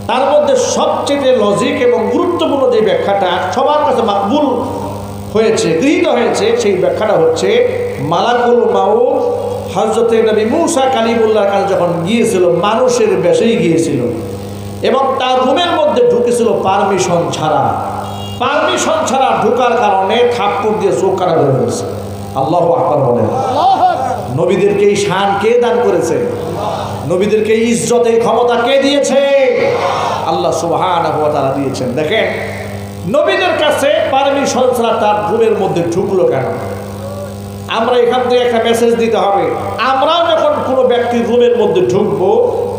তার মধ্যে সবচেয়ে লজিক এবং গুরুত্বপূর্ণ যে ব্যাখ্যাটা সবার কাছে মাকবুল হয়েছে, গৃহীত হয়েছে, সেই ব্যাখ্যাটা হচ্ছে মালাকুল মাউত হযরত নবী মূসা কালিমুল্লাহর কাছে যখন গিয়েছিল, মানুষের বেশেই গিয়েছিল এবং তার রুমের মধ্যে ঢুকেছিল পারমিশন ছাড়া। পারমিশন ছাড়া ঢোকার কারণে থাপ্পড় দিয়ে চোখ কানা করে ফেলছে। আল্লাহু আকবার বলেন। নবীদেরকে এই শান কে দান করেছে? নবীদেরকে ইজ্জত, এই ক্ষমতা কে দিয়েছে? আল্লাহ সুবহানাহু ওয়া তাআলা দিয়েছেন। দেখেন, নবীদের কাছে পারমিশন ছাড়া তার রুমের মধ্যে ঢুকলো কেন? আমরা এখান থেকে একটা মেসেজ দিতে হবে, আমরা যখন কোনো ব্যক্তির রুমের মধ্যে ঢুকবো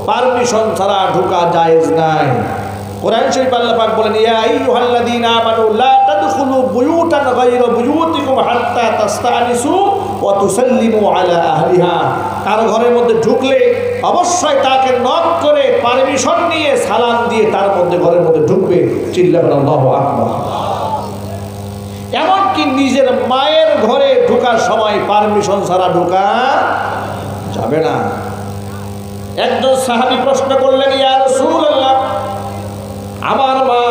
পারমিশন ছাড়া ঢোকা জায়েজ নাই। কোরআন শরীফ আল্লাহ পাক বলেন, ইয়া আইয়ুহাল্লাযীনা আমানু লা তাদখুলু বুয়ুতান গায়রা বুয়ুতিকুম হাত্তা তাস্তানিসু ওয়া তুসাল্লিমু আলা আহলিহা। কারো ঘরের মধ্যে ঢুকলে অবশ্যই তাকে নক করে পারমিশন নিয়ে সালাম দিয়ে তার মধ্যে ঘরের মধ্যে ঢুকবে। চিল্লাবেন আল্লাহু আকবার। এমনকি নিজের মায়ের ঘরে ঢোকার সময় পারমিশন ছাড়া ঢোকা যাবে না। একজন সাহাবী প্রশ্ন করলেন, ইয়া রাসূলুল্লাহ, আমার মা,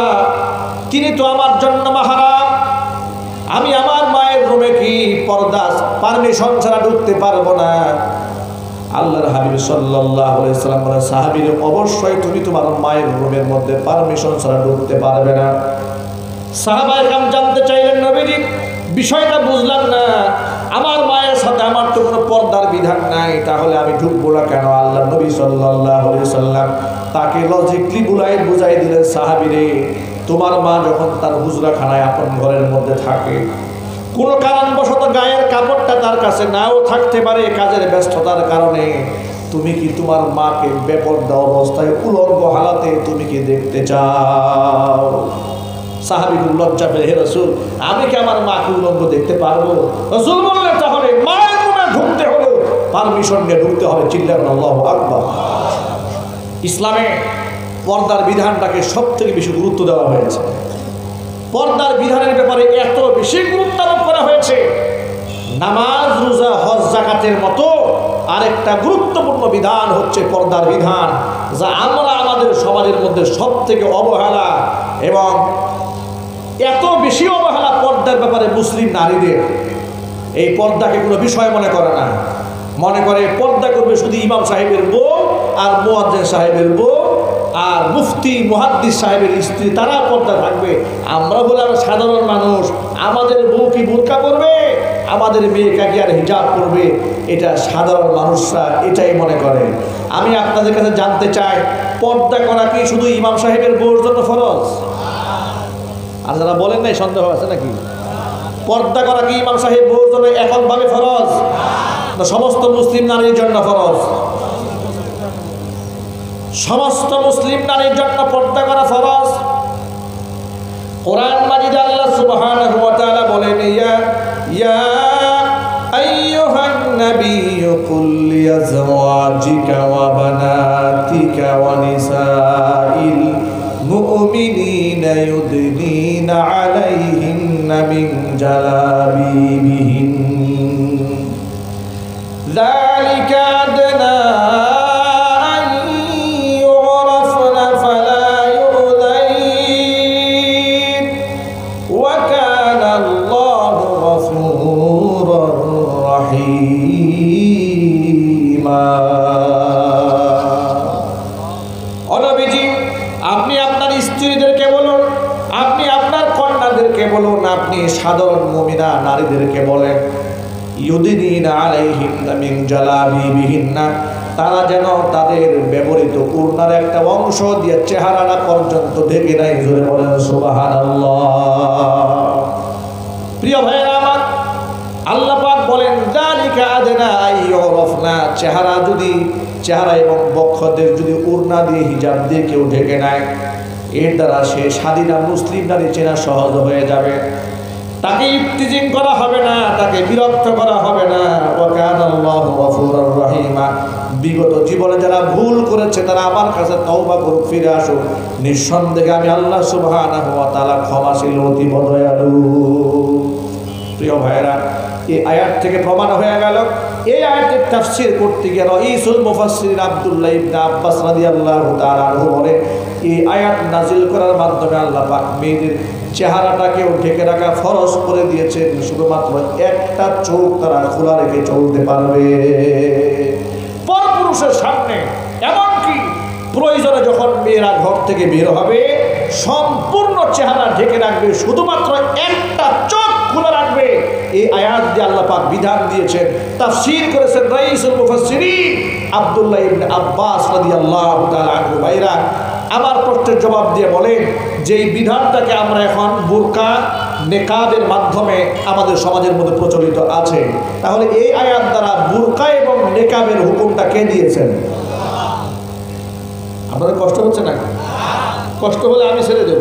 তিনি তো আমার জন্য মাহরাম, আমি আমার মায়ের রুমে কি পর্দা পারমিশন ছাড়া ঢুকতে পারবো না? আল্লাহর হাবিব সাল্লাল্লাহু আলাইহি সাল্লাম বলেন, সাহাবীর অবশ্যই তুমি তোমার মায়ের রুমের মধ্যে পারমিশন ছাড়া ঢুকতে পারবে না। সাহাবায়ে কেরাম জানতে চাইলেন, নবীজি বিষয়টা বুঝলাম না, আমার মায়ের সাথে আমার তো কোনো পর্দার বিধান নাই, তাহলে আমি ঢুকবো না কেন? আল্লাহ নবী সাল্লাল্লাহু আলাইহি সাল্লাম তাকে লজিকলি বুঝাই দিলেন, সাহাবীরে, তোমার মা যখন তার হুজরাখানায় আপন ঘরের মধ্যে থাকে, কোনো কারণবশত গায়ের কাপড়টা তার কাছে নাও থাকতে পারে কাজের ব্যস্ততার কারণে, তুমি কি তোমার মাকে বেপরদা অবস্থায় উলঙ্গ হালাতে তুমি কি দেখতে চাও? সাহাবীগুলো লজ্জা পেয়ে, হে রাসূল, আমি কি আমার মাকে উলঙ্গ দেখতে পারবো? রাসূল বললেন, তাহলে মায়ের রুমে ঢুকতে হলে পারমিশন নিয়ে ঢুকতে হবে। চিল্লাবেন আল্লাহু আকবার। ইসলামে পর্দার বিধানটাকে সব থেকে বেশি গুরুত্ব দেওয়া হয়েছে। পর্দার বিধানের ব্যাপারে এত বেশি গুরুত্ব আরোপ করা হয়েছে, নামাজ, রোজা, হজ, যাকাতের মতো আরেকটা গুরুত্বপূর্ণ বিধান হচ্ছে পর্দার বিধান, যা আমরা আমাদের সমাজের মধ্যে সব থেকে অবহেলা এবং এত বেশি অবহেলা পর্দার ব্যাপারে মুসলিম নারীদের। এই পর্দাকে কোনো বিষয় মনে করে না, মনে করে পর্দা করবে শুধু ইমাম সাহেবের বউ আর মুয়াজ্জিন সাহেবের বউ আর মুফতি মুহাদ্দিস সাহেবের স্ত্রী, তারা পর্দা থাকবে। আমরা হলাম সাধারণ মানুষ, আমাদের বউ কি বোরকা পরবে, আমাদের মেয়ে কি আর হিজাব পরবে, এটা সাধারণ মানুষরা এটাই মনে করে। আমি আপনাদের কাছে জানতে চাই, পর্দা করা কি শুধু ইমাম সাহেবের বউর জন্য ফরজ? আর যারা বলেন নাই সন্দেহ আছে নাকি? পর্দা করা কি ইমাম সাহেব বউর জন্য এককভাবে ফরজ, না সমস্ত মুসলিম নারীর জন্য ফরজ? সমস্ত মুসলিম নারীর জন্য পর্দা করা ফরজ। কোরআন মাজিদে আল্লাহ সুবহানাহু ওয়া তাআলা বলেন, ইয়া আইয়ুহান নাবিয়্যু কুল লিআজওয়াজিকা ওয়া বানাতিকা ওয়া নিসাইল মুমিনিনা ইউদনিনা আলাইহিন্না মিন জালাবিবিহিন যালিকা আদনা আপনি সাধারণ মুমিনা নারীদেরকে বলেন, ইউদিনিনা আলাইহিন্না মিন জালাবিবিহিন্না, তারা যেন তাদের ব্যবহৃত ওড়নার একটা অংশ দিয়ে চেহারাটা পর্যন্ত ঢেকে নাই। জোরে বলেন সুবহানাল্লাহ। প্রিয় ভাইয়েরা আমার, আল্লাহ পাক বলেন, যালিকা আদনা আইয়ুরাফনা, চেহারা এবং বক্ষদের যদি ওড়না দিয়ে হিজাব দিয়ে কেউ ঢেকে নেয়, এর দ্বারা সে স্বাধীনা মুসলিম নারী চেনা সহজ হয়ে যাবে। তাকে ইফতিজিং করা হবে না, তাকে বিরক্ত করা হবে না। ওয়া কানা আল্লাহু গফুরুর রহিমা, বিগত জীবনে যারা ভুল করেছে তারা আমার কাছে তওবা করুক, ফিরে আসুক, নিঃসন্দেহে আমি আল্লাহ সুবহানাহু ওয়া তাআলা ক্ষমাশীল, অতীব দয়ালু। প্রিয় ভাইরা, এই আয়াত থেকে প্রমাণ হয়ে গেল, এই আয়াতের তাফসীর করতে গিয়ে রাইসুল মুফাসসিরিন আব্দুল্লাহ ইবনে আব্বাস রাদিয়াল্লাহু তাআলা আনহু বলে, এই আয়াত নাজিল করার মাধ্যমে আল্লাহ পাক মেয়েদের চেহারাটাকেও ঢেকে রাখা ফরজ করে দিয়েছেন, শুধুমাত্র একটা চোখ তারা খোলা রেখে চলতে পারবে পরপুরুষের সামনে। এমনকি প্রয়োজনে যখন মেয়েরা ঘর থেকে বের হবে, সম্পূর্ণ চেহারা ঢেকে রাখবে, শুধুমাত্র একটা চোখ খোলা রাখবে। এই আয়াত দিয়ে আল্লাহ পাক বিধান দিয়েছেন। তাফসীর করেছেন রাইসুল মুফাসসিরিন আব্দুল্লাহ ইবনে আব্বাস রাদিয়াল্লাহু তাআলা আনহু। ভাইরা, আমার প্রশ্নের জবাব দিয়ে বলেন যে এই বিধানটাকে আমরা এখন বোরকা নেকাবের মাধ্যমে আমাদের সমাজের মধ্যে প্রচলিত আছে, তাহলে এই আয়াত দ্বারা বোরকা এবং নেকাবের হুকুমটা কে দিয়েছেন? আপনাদের কষ্ট হচ্ছে না? কষ্ট হলে আমি ছেড়ে দেব।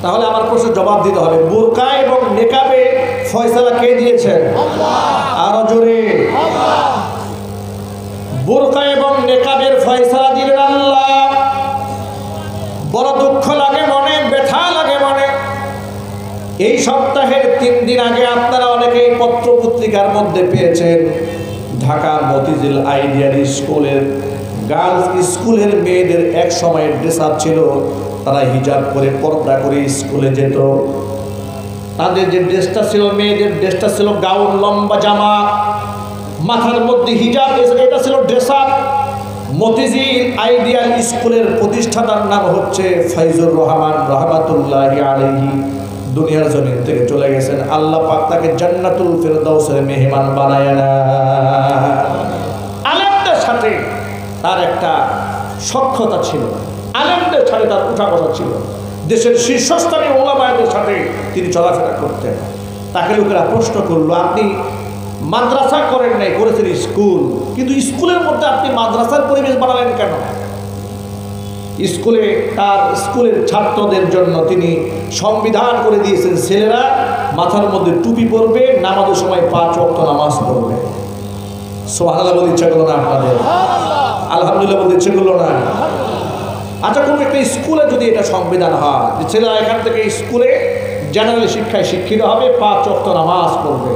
তাহলে আমার প্রশ্নের জবাব দিতে হবে, বোরকা এবং নেকাবে ফয়সালা কে দিয়েছেন? আরো জোরে। বোরকা এবং নেকাবের ফয়সালা দিলেন আল্লাহ। বড় দুঃখ লাগে মনে, ব্যথা লাগে মনে। এই সপ্তাহের 3 দিন আগে আপনারা অনেকেই পত্র পত্রিকার মধ্যে পেয়েছেন, ঢাকা মতিঝিল আইডিয়াল স্কুলের গার্লস স্কুলের মেয়েদের এক সময়ের ড্রেস আপ ছিল, তারা হিজাব করে পর্দা করে স্কুলে যেত। তাদের যে ড্রেসটা ছিল, মেয়েদের ড্রেসটা ছিল গাউন, লম্বা জামা, মাথার মধ্যে হিজাব, এটা ছিল ড্রেস আপ। মতিঝিল আইডিয়াল স্কুলের প্রতিষ্ঠাতার নাম হচ্ছে ফাইজুর রহমান রাহমাতুল্লাহি আলাইহি। দুনিয়ার জমিন থেকে চলে গেছেন, আল্লাহ পাক তাকে জান্নাতুল ফেরদাউসের মেহমান বানায় না। আলেমদের সাথে তার একটা সখ্যতা ছিল, আলেমদের সাথে তার উঠা বসা ছিল, দেশের শীর্ষস্থানীয় ওলামাদের সাথে তিনি চলাফেরা করতেন। তাকে লোকেরা প্রশ্ন করলো, আপনি মাদ্রাসা করেন নাই, করেছেন স্কুল, কিন্তু স্কুলের মধ্যে আপনি মাদ্রাসার পরিবেশ বানালেন কেন? স্কুলে তার স্কুলের ছাত্রদের জন্য তিনি সংবিধান করে দিয়েছেন, ছেলেরা মাথার মধ্যে টুপি পরবে, নামাজের সময় 5 ওয়াক্ত নামাজ পড়বে। সুবহানাল্লাহ বলতে ইচ্ছা করলো না আপনাদের? আলহামদুলিল্লাহ বলতে ইচ্ছে করলো না? আচ্ছা, কোনো একটা স্কুলে যদি এটা সংবিধান হয় যে ছেলেরা এখান থেকে স্কুলে জেনারেল শিক্ষায় শিক্ষিত হবে, 5 ওয়াক্ত নামাজ পড়বে,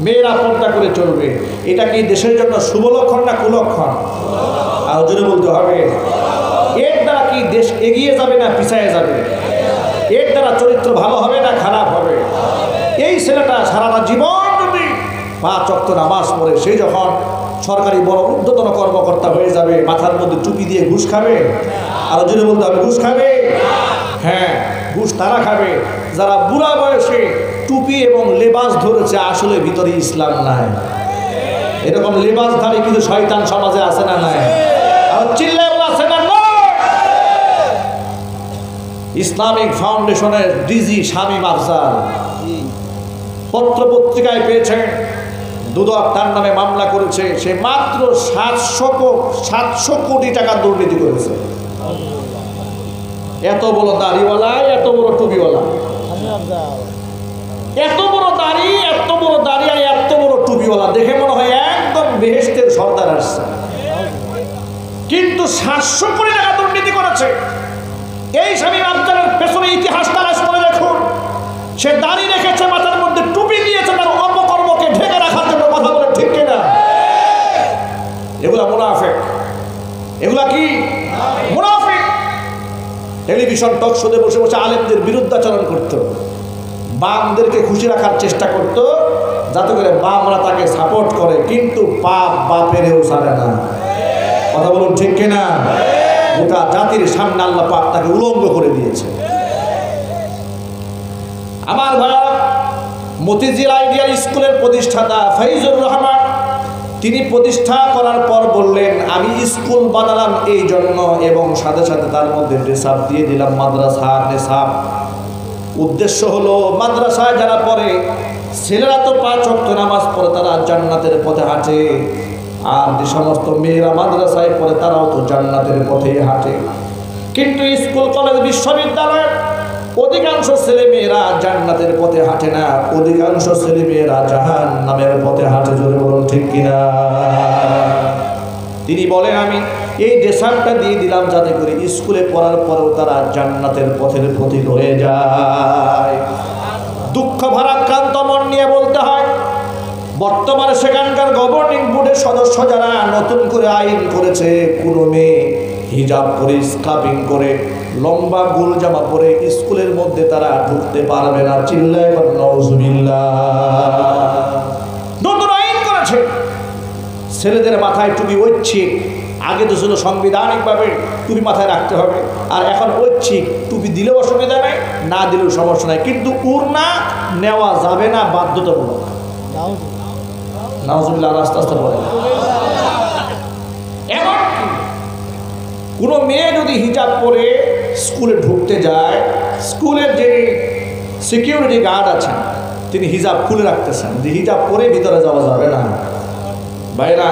মেয়েরা পর্দা করে চলবে। এটা কি দেশের জন্য শুভ লক্ষণ না কুলক্ষণ? আর জোরে বলতে হবে। এর দ্বারা কি দেশ এগিয়ে যাবে না পিছায় যাবে? এর দ্বারা চরিত্র ভালো হবে না খারাপ হবে? এই ছেলেটা সারাটা জীবন যদি 5 ওয়াক্ত নামাজ পড়ে, সে যখন সরকারি বড় ঊর্ধ্বতন কর্মকর্তা হয়ে যাবে, মাথার মধ্যে টুপি দিয়ে ঘুষ খাবে? আর জোরে বলতে হবে, ঘুষ খাবে? হ্যাঁ, ঘুষ তারা খাবে যারা বুড়া বয়সে টুপি এবং লেবাস ধরেছে, আসলে ভিতরে ইসলাম নাই। এরকম লেবাসধারী কিন্তু শয়তান সমাজে আছে না নাই? আর চিল্লায় আছে না? ইসলামিক ফাউন্ডেশনের ডিজি শামীম আফজাল পত্র পত্রিকায় পেয়েছেন, দুদক তার নামে মামলা করেছে। সে মাত্র 700 কোটি টাকা দুর্নীতি করেছে। এত বড় দাড়িওয়ালা, এত বড় টুপিওয়ালা, এত বড় দাড়ি, এত বড় দাড়ি আর এত বড় টুপিওয়ালা, দেখে মনে হয় একদম বেহেশতের সর্দার আসছে। কিন্তু 700 কোটি টাকা দুর্নীতি করেছে। এই শামীম আফজালের পেছনে ইতিহাস তালাশ করে দেখুন। সে দাড়ি রেখেছে, মাথার মধ্যে টুপি দিয়েছে তার অপকর্মকে ঢেকে রাখার জন্য। কথা বলে ঠিক কিনা? এগুলা মুনাফিক। এগুলা কি মুনাফিক? টেলিভিশন টক শোতে বসে বসে আলেমদের বিরুদ্ধাচরণ করত, বামদেরকে খুশি রাখার চেষ্টা করত যাতে করে বামরা তাকে সাপোর্ট করে, কিন্তু পাপ বাপেরেও ছাড়ে না। কথা বলুন ঠিক কিনা? গোটা জাতির সামনে আল্লাহ পাক তাকে উলঙ্গ করে দিয়েছে। আমার ভাইয়া, মতিঝিল আইডিয়াল স্কুলের প্রতিষ্ঠাতা ফাইজুর রহমান, তিনি প্রতিষ্ঠা করার পর বললেন, আমি স্কুল বানালাম এই জন্য, এবং সাথে সাথে তার মধ্যে নেশাব দিয়ে দিলাম, মাদ্রাসা নেশাব। উদ্দেশ্য হলো মাদ্রাসায় যারা পড়ে, ছেলেরা তো 5 ওয়াক্ত নামাজ পড়ে, তারা জান্নাতের পথে হাঁটে, আর যে সমস্ত মেয়েরা মাদ্রাসায় পড়ে তারাও তো জান্নাতের পথে হাঁটে। কিন্তু স্কুল কলেজ বিশ্ববিদ্যালয়ে অধিকাংশ ছেলে মেয়েরা জান্নাতের পথে হাঁটে না, অধিকাংশ ছেলে মেয়েরা জাহান্নামের পথে হাঁটে। জোরে বলুন ঠিক কিনা? তিনি বলেন, আমি এই ডেসারটা দিয়ে দিলাম যাতে করে স্কুলে পড়ার পরেও তারা জান্নাতের পথের পথিক হয়ে যায়। দুঃখ ভারাক্রান্ত মন নিয়ে বলতে হয়, বর্তমানে সেখানকার গভর্নিং বোর্ডের সদস্য যারা নতুন করে আইন করেছে, কোনো মেয়ে হিজাব করে, স্কার্পিং করে, লম্বা গোল জামা পরে স্কুলের মধ্যে তারা ঢুকতে পারবে না। চিল্লায় নাউজুবিল্লাহ। নতুন আইন করেছে, ছেলেদের মাথায় টুপি ঐচ্ছিক। আগে তো ছিল সাংবিধানিকভাবে টুপি মাথায় রাখতে হবে, আর এখন ঐচ্ছিক, টুপি দিলেও অসুবিধা নেই, না দিলেও সমস্যা নেই, কিন্তু ওড়না নেওয়া যাবে না, বাধ্যতামূলক। নাউজুবিল্লাহ, আস্তে আস্তে বলে। এমনকি কোনো মেয়ে যদি হিজাব পরে স্কুলে ঢুকতে যায়, স্কুলের যে সিকিউরিটি গার্ড আছেন তিনি হিজাব খুলে রাখতেছেন, যে হিজাব পরে ভিতরে যাওয়া যাবে না। ভাইরা,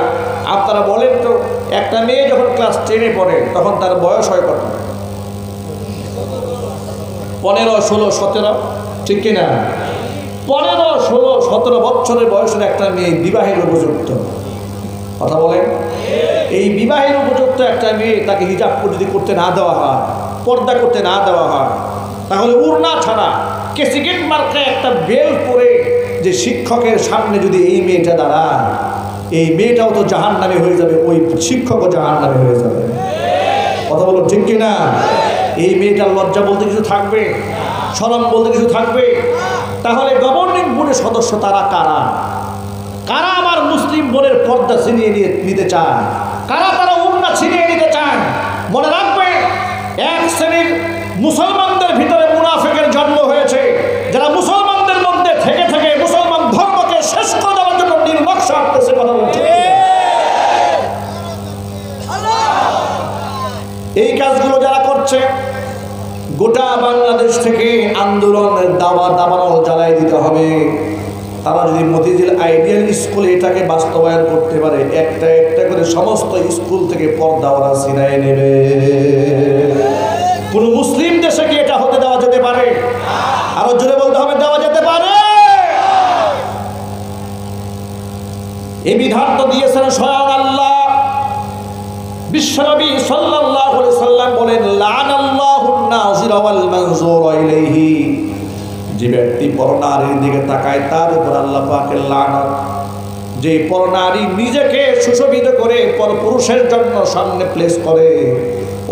আপনারা বলেন তো, একটা মেয়ে যখন ক্লাস 10-এ পড়ে তখন তার বয়স হয় কত? 15, 16, 17, ঠিক কিনা? 15, 16, 17 বছরের বয়সের একটা মেয়ে বিবাহের উপযুক্ত। কথা বলেন। এই বিবাহের উপযুক্ত একটা মেয়ে, তাকে হিজাব যদি করতে না দেওয়া হয়, পর্দা করতে না দেওয়া হয়, তাহলে ওড়না ছাড়া কেসিকেট মার্কা একটা বেল পরে যে শিক্ষকের সামনে যদি এই মেয়েটা দাঁড়ায়, এই মেয়েটাও তো জাহান্নামী হয়ে যাবে, ওই শিক্ষকও জাহান্নামী হয়ে যাবে। কথা বলুন ঠিক কিনা? এই মেয়েটার লজ্জা বলতে কিছু থাকবে? শরম বলতে কিছু থাকবে? তাহলে গভর্নিং বোর্ডের সদস্য তারা কারা? কারা আমার মুসলিম বোনের পর্দা ছিনিয়ে নিতে চায়? কারা তারা ওড়না ছিনিয়ে নিতে চায়? মনে রাখবে, এক শ্রেণীর মুসলমানদের ভিতরে মুনাফিকের জন্ম হয়েছে, যারা মুসলমানদের মধ্যে থেকে থেকে মুসলমান ধর্মকে শেষ করে দেওয়ার জন্য নির্লক্ষ্য আসতেছে। কথা বলছে। এই কাজগুলো যারা করছে, গোটা বাংলাদেশ থেকে আন্দোলনের দাবানল জ্বালাই দিতে হবে। তারা যদি মতিঝিল আইডিয়াল স্কুলে এটাকে বাস্তবায়ন করতে পারে, একটা একটা করে সমস্ত স্কুল থেকে পর্দা ওরা ছিনায় নেবে। কোন মুসলিম দেশে কি এটা হতে দেওয়া যেতে পারে? আরো জোরে বলতে হবে, দেওয়া যেতে পারে। এই বিধান তো দিয়েছেন স্বয়ং আল্লাহ। বিশ্বনবী সাল্লাল্লাহু আলাইহি সাল্লাম বলেন, লানাল্লাহুন নাযিরা ওয়াল মানযুরা ইলাইহি, যে ব্যক্তি পরনারীর দিকে তাকায় তার উপর আল্লাহ পাকের লানত। যে পরনারী নিজেকে সুশোভিত করে পরপুরুষের জন্য সামনে প্লেস করে,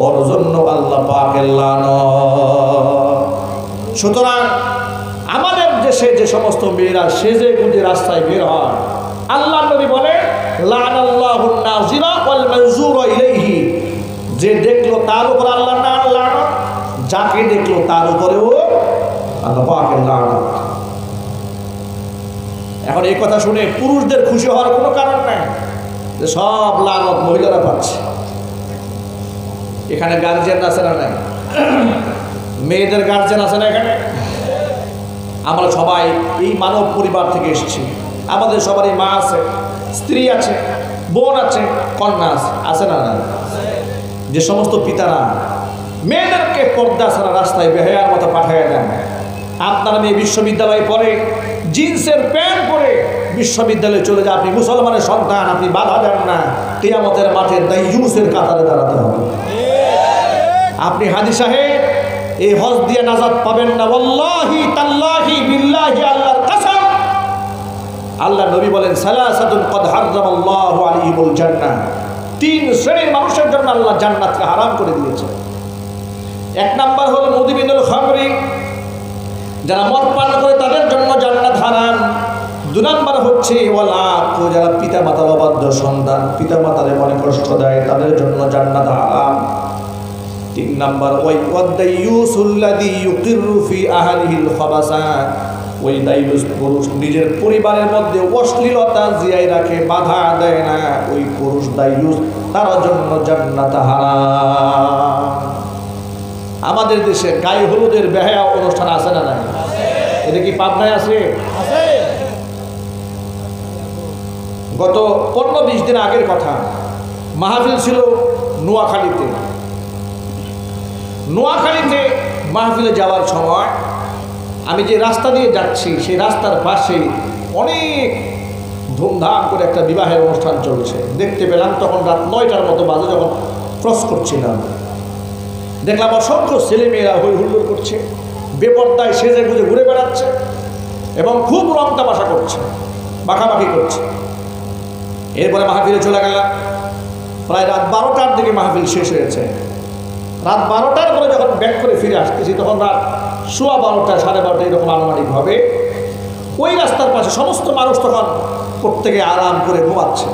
ওর জন্য আল্লাহ পাকের লানত। সুতরাং আমাদের দেশে যে সমস্ত মেয়েরা সেজে গুজে রাস্তায় বের হয়, আল্লাহ নবী বলে লানাল্লাহুন নাজিরা ওয়াল মানজুরা ইলাইহি, যে দেখলো তার উপর আল্লাহ লানত, যাকে দেখলো তার উপরেও আল্লাহ পাকের লানত। এখন এই কথা শুনে পুরুষদের খুশি হওয়ার কোনো কারণ নাই যে সব লানত মহিলারা পাচ্ছে। এখানে গার্জিয়ান আছে না নাই? মেয়েদের গার্জিয়ান আছে না এখানে? আমরা সবাই এই মানব পরিবার থেকে এসেছি। আমাদের সবারই মা আছে, স্ত্রী আছে, বোন আছে, কন্যা আছে, আছে না না? যে সমস্ত পিতারা মেয়েদেরকে পর্দা ছাড়া রাস্তায় বেহায়ার মতো পাঠিয়ে দেন, আপনার মেয়ে বিশ্ববিদ্যালয়ে পড়ে, জিন্সের প্যান্ট পরে বিশ্ববিদ্যালয়ে চলে যায়, আপনি মুসলমানের সন্তান, আপনি বাধা দেন না, কিয়ামতের মাঠে দাইয়ুসের কাতারে দাঁড়াতে হবে। আপনি হাজী সাহেব এই হজ দিয়ে নাজাত পাবেন না, ওয়াল্লাহি তাল্লাহি বিল্লাহি, আল্লাহর কসম। আল্লাহ নবী বলেন সালাসাতুন কদ হারামাল্লাহু আলাইহিমুল জান্নাহ, তিন শ্রেণীর মানুষের জন্য আল্লাহ জান্নাতকে হারাম করে দিয়েছে। এক নাম্বার হলো মুদিবিনুল খামরি, যারা মদ পান করে তাদের জন্য জান্নাত হারাম। দুই নাম্বার হচ্ছে ওয়ালাদ, যারা পিতা মাতার অবাধ্য সন্তান, পিতা মাতারে মনে কষ্ট দেয়, তাদের জন্য জান্নাত হারাম। তিন নাম্বার ওয়াদাইয়ুসুল্লাযী ইউকিররু ফি আহলিহিল খাবাসাত, ওই দাইয়ুস পুরুষ নিজের পরিবারের মধ্যে অশ্লীলতা জিয়াই রাখে, বাধা দেয় না, ওই পুরুষ দাইয়ুস, তার জন্য জান্নাত হারাম। আমাদের দেশে গায়ে হলুদের বেহায়া অনুষ্ঠান আছে না নাই? এটা কি পাবনায় আছে? গত 15-20 দিন আগের কথা, মাহফিল ছিল নোয়াখালীতে। নোয়াখালীতে মাহফিলে যাওয়ার সময় আমি যে রাস্তা দিয়ে যাচ্ছি, সেই রাস্তার পাশে অনেক ধুমধাম করে একটা বিবাহের অনুষ্ঠান চলছে। দেখতে পেলাম তখন রাত 9টার মতো বাজে, যখন ক্রস করছিলাম, দেখলাম অসংখ্য ছেলেমেয়েরা হই হুল্লোড় করছে, বেপর্দায় সেজে গুজে ঘুরে বেড়াচ্ছে এবং খুব রং তামাশা করছে, মাখামাখি করছে। এরপরে মাহফিলে চলে গেলাম। প্রায় রাত 12টার দিকে মাহফিল শেষ হয়েছে। রাত 12টার পরে যখন ব্যাক করে ফিরে আসতেছি, তখন রাত 12:15 12:30 এরকম আনুমানিক হবে। ওই রাস্তার পাশে সমস্ত মানুষ তখন প্রত্যেকে আরাম করে ঘুমাচ্ছে।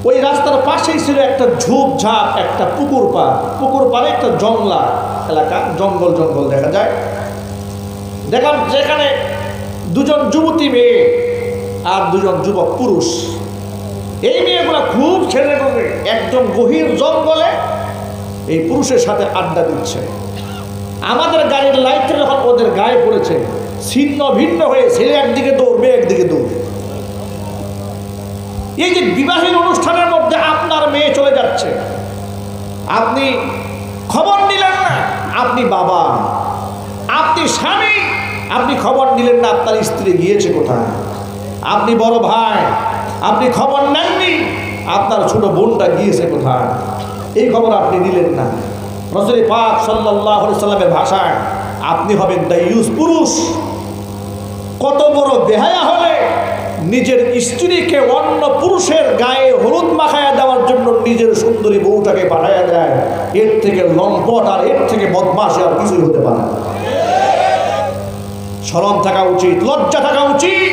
ওই রাস্তার পাশেই ছিল একটা ঝোপঝাপ, একটা পুকুর পাড়, পুকুর পাড়ে একটা জংলা এলাকা, জঙ্গল জঙ্গল দেখা যায়। দেখলাম যেখানে দুজন যুবতী মেয়ে আর দুজন যুবক পুরুষ, এই মেয়েগুলো খুব ছেড়ে করে একদম গভীর জঙ্গলে এই পুরুষের সাথে আড্ডা দিচ্ছে। আমাদের গাড়ির লাইটটা যখন ওদের গায়ে পড়েছে, ছিন্ন ভিন্ন হয়ে ছেলে একদিকে দৌড়, মেয়ে একদিকে দৌড়। এই যে বিবাহের অনুষ্ঠানের মধ্যে আপনার মেয়ে চলে যাচ্ছে, আপনি খবর নিলেন না, আপনি বাবা, আপনি স্বামী, আপনি খবর নিলেন না আপনার স্ত্রী গিয়েছে কোথায়, আপনি বড় ভাই, আপনি খবর নেননি আপনার ছোট বোনটা গিয়েছে কোথায়, এই খবর আপনি নিলেন না। রাসূল পাক সাল্লাল্লাহু আলাইহি সাল্লামের ভাষায় আপনি হবেন দাইয়ুস পুরুষ। কত বড় বেহায়া হলে নিজের স্ত্রীকে অন্য পুরুষের গায়ে হলুদ মাখায়া দেওয়ার জন্য নিজের সুন্দরী বউটাকে পাঠাইয়া দেয়, এর থেকে লম্পট আর এর থেকে বদমাশ আর কিছুই হতে পারে না। শরম থাকা উচিত, লজ্জা থাকা উচিত।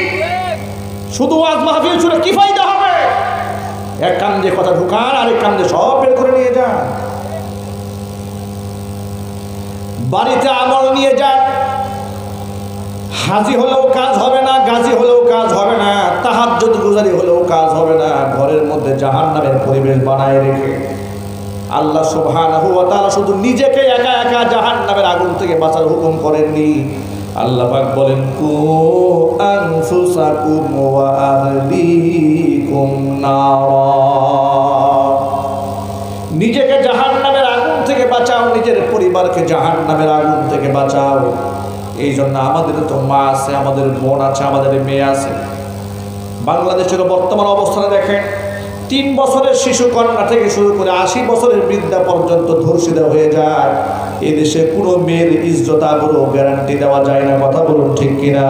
শুধু আজ মাহফিল শুনে কি ফায়দা হবে? এক কান দিয়ে কথা ঢুকান, আরেক কান দিয়ে সব বের করে নিয়ে যান। বাড়িতে আমল নিয়ে যান। হাজি হলেও কাজ হবে না, গাজী হলেও কাজ হবে না, তাহাজ্জুদ গুজারি হলেও কাজ হবে না। ঘরের মধ্যে জাহান্নামের পরিবেশ বানায় রেখে আল্লাহ সুবহানাহু ওয়া তাআলা শুধু নিজেকে একা একা জাহান্নামের আগুন থেকে বাঁচার হুকুম করেননি। আল্লাহ পাক বলেন কু আনফুসাকুম ওয়া আহলিকুম নারা, নিজেকে জাহান্নামের আগুন থেকে বাঁচাও, নিজের পরিবারকে জাহান্নামের আগুন থেকে বাঁচাও। এই জন্য আমাদের তো মা আছে, আমাদের বোন আছে, আমাদের মেয়ে আছে। বাংলাদেশের বর্তমান অবস্থানে দেখেন 3 বছরের শিশু কন্যা থেকে শুরু করে 80 বছরের বৃদ্ধা পর্যন্ত ধর্ষিত হয়ে যায়। এই দেশে কোনো মেয়ের ইজ্জত আবরু গ্যারান্টি দেওয়া যায় না। কথা বলুন ঠিক কিনা?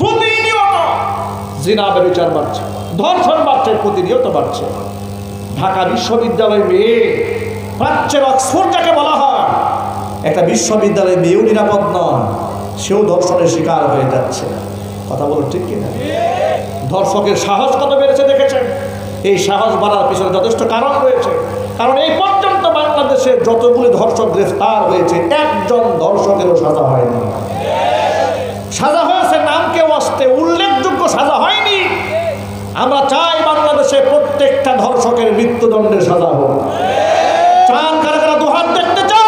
প্রতিনিয়ত জিনা ব্যভিচার বাড়ছে, ধর্ষণ বাড়ছে, প্রতিনিয়ত বাড়ছে। ঢাকা বিশ্ববিদ্যালয়ের মেয়ে, প্রাচ্যের অক্সফোর্ড যাকে বলা হয়, একটা বিশ্ববিদ্যালয়ের মেয়েও নিরাপদ নয়, সেও ধর্ষণের শিকার হয়ে যাচ্ছে। কথা বলুন ঠিক কিনা? ধর্ষকের সাহস কত বেড়েছে দেখেছেন? এই সাহস বাড়ার পিছনে যথেষ্ট কারণ রয়েছে। কারণ এই পর্যন্ত বাংলাদেশে যতগুলি ধর্ষক গ্রেফতার হয়েছে, একজন ধর্ষকেরও সাজা হয়নি। সাজা হয়েছে নাম কেউ আসতে, উল্লেখযোগ্য সাজা হয়নি। আমরা চাই বাংলাদেশে প্রত্যেকটা ধর্ষকের মৃত্যুদণ্ডের সাজা হোক। চান কারা কারা দুহাত দেখতে চায়?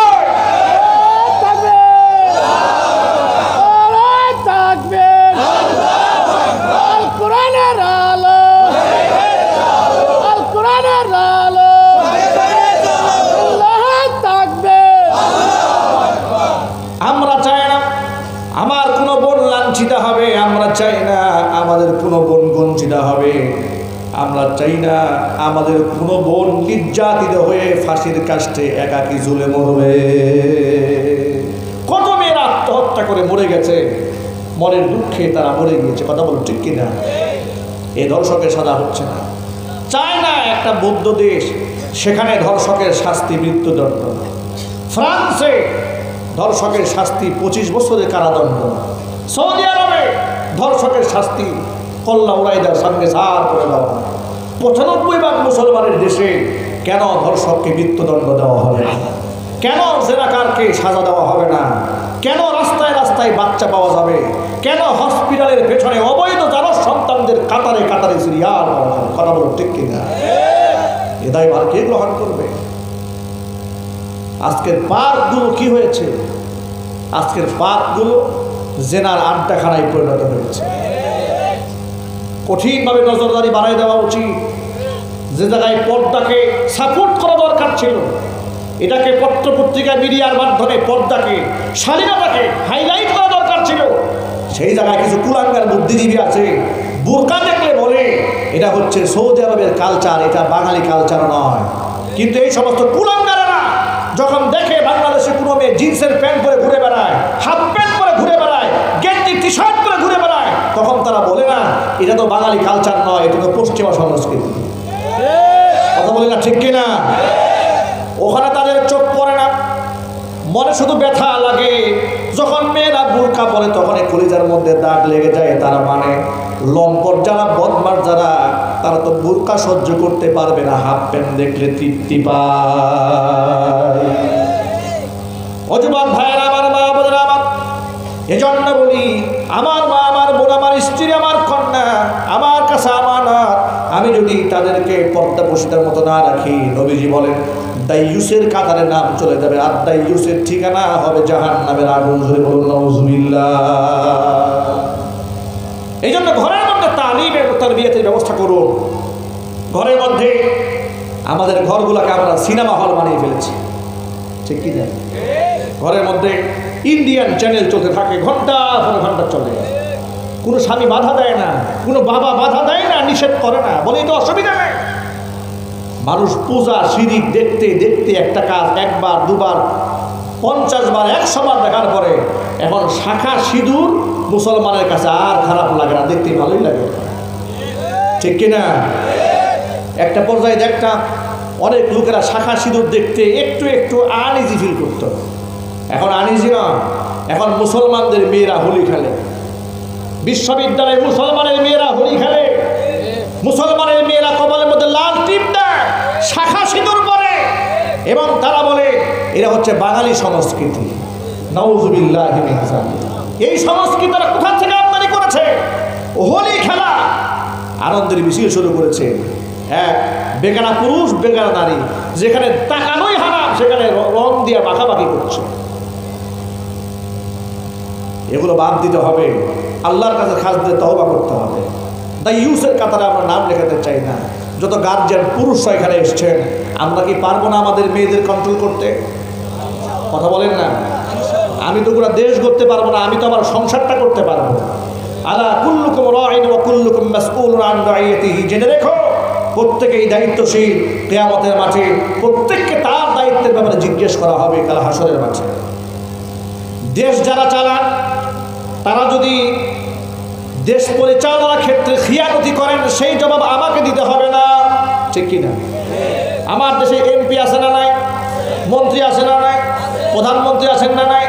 আমরা চাই না আমার কোনো বোন লাঞ্ছিত হবে, আমরা চাই না আমাদের কোনো বোন বঞ্চিত হবে, আমরা চাই না আমাদের কোনো বোন নির্যাতিত হয়ে ফাঁসির কাষ্টে একাকী ঝুলে মরবে। কত মেয়েরা আত্মহত্যা করে মরে গেছে, মনের দুঃখে তারা মরে গিয়েছে। কথা বলুন ঠিক কিনা? এই ধর্ষকের সাজা হচ্ছে না। চায় না একটা বৌদ্ধ দেশ, সেখানে ধর্ষকের শাস্তি মৃত্যুদণ্ড। ফ্রান্সে ধর্ষকের শাস্তি 25 বছরের কারাদণ্ড। সৌদি আরবে ধর্ষকের শাস্তি কল্লা উড়াই দেওয়ার সঙ্গে সার করে দেওয়া। 95% মুসলমানের দেশে কেন ধর্ষককে মৃত্যুদণ্ড দেওয়া হবে না? কেন জেনাকারকে সাজা দেওয়া হবে না? কেন রাস্তায় রাস্তায় বাচ্চা পাওয়া যাবে? কেন হসপিটালের পেছনে অবৈধ জারজ সন্তানদের কাতারে কাতারে সিরিয়াল? কথা বলো ঠিক কিনা? এ দায়ভার কে গ্রহণ করবে? আজকের পার্কগুলো কি হয়েছে? আজকের পার্কগুলো জেনার আড্ডাখানায় পরিণত হয়েছে। কঠিনভাবে নজরদারি বাড়াই দেওয়া উচিত। যে জায়গায় পর্দাকে সাপোর্ট করা দরকার ছিল, এটাকে পত্রপত্রিকা মিডিয়ার মাধ্যমে পর্দাকে, স্বাধীনতাকে হাইলাইট করা দরকার ছিল, সেই জায়গায় কিছু কুলাঙ্গার বুদ্ধিজীবী আছে, বোরকা দেখলে বলে এটা হচ্ছে সৌদি আরবের কালচার, এটা বাঙালি কালচার নয়। কিন্তু এই সমস্ত কুলাঙ্গারেরা যখন দেখে বাংলাদেশে কোনো মেয়ে জিন্সের প্যান্ট পরে ঘুরে বেড়ায়, হাফ প্যান্ট পরে ঘুরে বেড়ায়, গেঞ্জি টি শার্ট পরে ঘুরে বেড়ায়, তখন তারা বলে না এটা তো বাঙালি কালচার নয়, এটা তো পশ্চিমা সংস্কৃতি। কথা বলে না ঠিক কিনা? ওখানে তাদের চোখ পড়ে না, মনে শুধু ব্যথা লাগে। যখন মেয়েরা বোরকা পরে তখন কলিজার মধ্যে দাগ লেগে যায়। তারা মানে লম্পট যারা, বদমাশ যারা, তারা তো বোরকা সহ্য করতে পারবে না, হাফ প্যান্ট দেখলে তৃপ্তি পায়। অযুবক ভাইয়েরা, আমার মা বোনেরা, আমার এজন্য বলি, আমার মা, আমার বোন, আমার স্ত্রী, আমার কন্যা আমার কাছে আমানত। আমি যদি তাদেরকে পর্দাপোষিতার মতো না রাখি, নবীজি বলেন দাইয়ুসের কাতারে নাম চলে যাবে, আর দাইয়ুসের ঠিকানা হবে জাহান্নামের আগুন। ধরে বলুন নাউজুবিল্লাহ। এই জন্য ঘরের মধ্যে তালিমের তারবিয়াতের ব্যবস্থা করুন। ঘরের মধ্যে আমাদের ঘরগুলোকে আমরা সিনেমা হল বানিয়ে ফেলেছি, ঠিক কি না? ঘরের মধ্যে ইন্ডিয়ান চ্যানেল চলতে থাকে, ঘন্টা পর ঘন্টা চলে। কোনো স্বামী বাধা দেয় না, কোনো বাবা বাধা দেয় না, নিষেধ করে না, বলে তো অসুবিধা নেই। মানুষ পূজা শিরিক দেখতে দেখতে একটা কাজ একবার, দুবার, 50 বার, 100 বার দেখার পরে এখন শাখা সিঁদুর মুসলমানের কাছে আর খারাপ লাগে না, দেখতে ভালোই লাগে, ঠিক কিনা? একটা পর্যায়ে দেখতাম অনেক লোকেরা শাখা সিঁদুর দেখতে একটু একটু আনইজি ফিল করত। এখন আনইজি না, এখন মুসলমানদের মেয়েরা হোলি খেলে, বিশ্ববিদ্যালয়ে মুসলমানের মেয়েরা হোলি খেলে, মুসলমানের মেয়েরা কপালের মধ্যে লাল টিপ দেয়, শাখা সিঁদুর পরে, এবং তারা বলে এরা হচ্ছে বাঙালি সংস্কৃতি। নাউযুবিল্লাহি মিন যালিক। এই সংস্কৃতিটা কোথা থেকে আমদানি করেছে? হোলি খেলা আনন্দের মিছিল শুরু করেছে। হ্যাঁ, বেগানা পুরুষ বেগানা নারী, যেখানে তাকানোই হারাম সেখানে রং দিয়ে মাখামাখি করছে। এগুলো বাদ দিতে হবে, আল্লাহর কাছে খাস দিয়ে তওবা করতে হবে। দাইয়ুসের কাতারে আমরা নাম লেখাতে চাই না। যত গার্জিয়ান পুরুষরা এখানে এসছেন, আমরা কি পারবো না আমাদের মেয়েদের কন্ট্রোল করতে? কথা বলেন না? আমি তো পুরো দেশ করতে পারবো না, আমি তো আমার সংসারটা করতে পারবো। আলা কুল্লুকুম রাঈন ওয়া কুল্লুকুম মাসউলুন আন রাইয়াতিহি, জেনে রেখো প্রত্যেকেই দায়িত্বশীল। কিয়ামতের মাঠে প্রত্যেককে তার দায়িত্বের ব্যাপারে জিজ্ঞেস করা হবে কাল হাসরের মাঠে। দেশ যারা চালান তারা যদি দেশ পরিচালনার ক্ষেত্রে খিয়ানতি করেন সেই জবাব আমাকে দিতে হবে না, ঠিক কিনা? আমার দেশে এমপি আছে না নাই, মন্ত্রী আছে না নাই, প্রধানমন্ত্রী আছেন না নাই,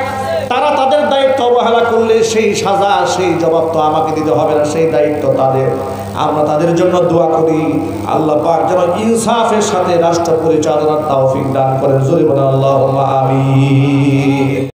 তারা তাদের দায়িত্ব অবহেলা করলে সেই সাজা সেই জবাব তো আমাকে দিতে হবে না, সেই দায়িত্ব তাদের। আমরা তাদের জন্য দোয়া করি আল্লাহ পাক যেন ইনসাফের সাথে রাষ্ট্র পরিচালনার তৌফিক দান করেন। জোরে বলেন আল্লাহুম্মা আমিন।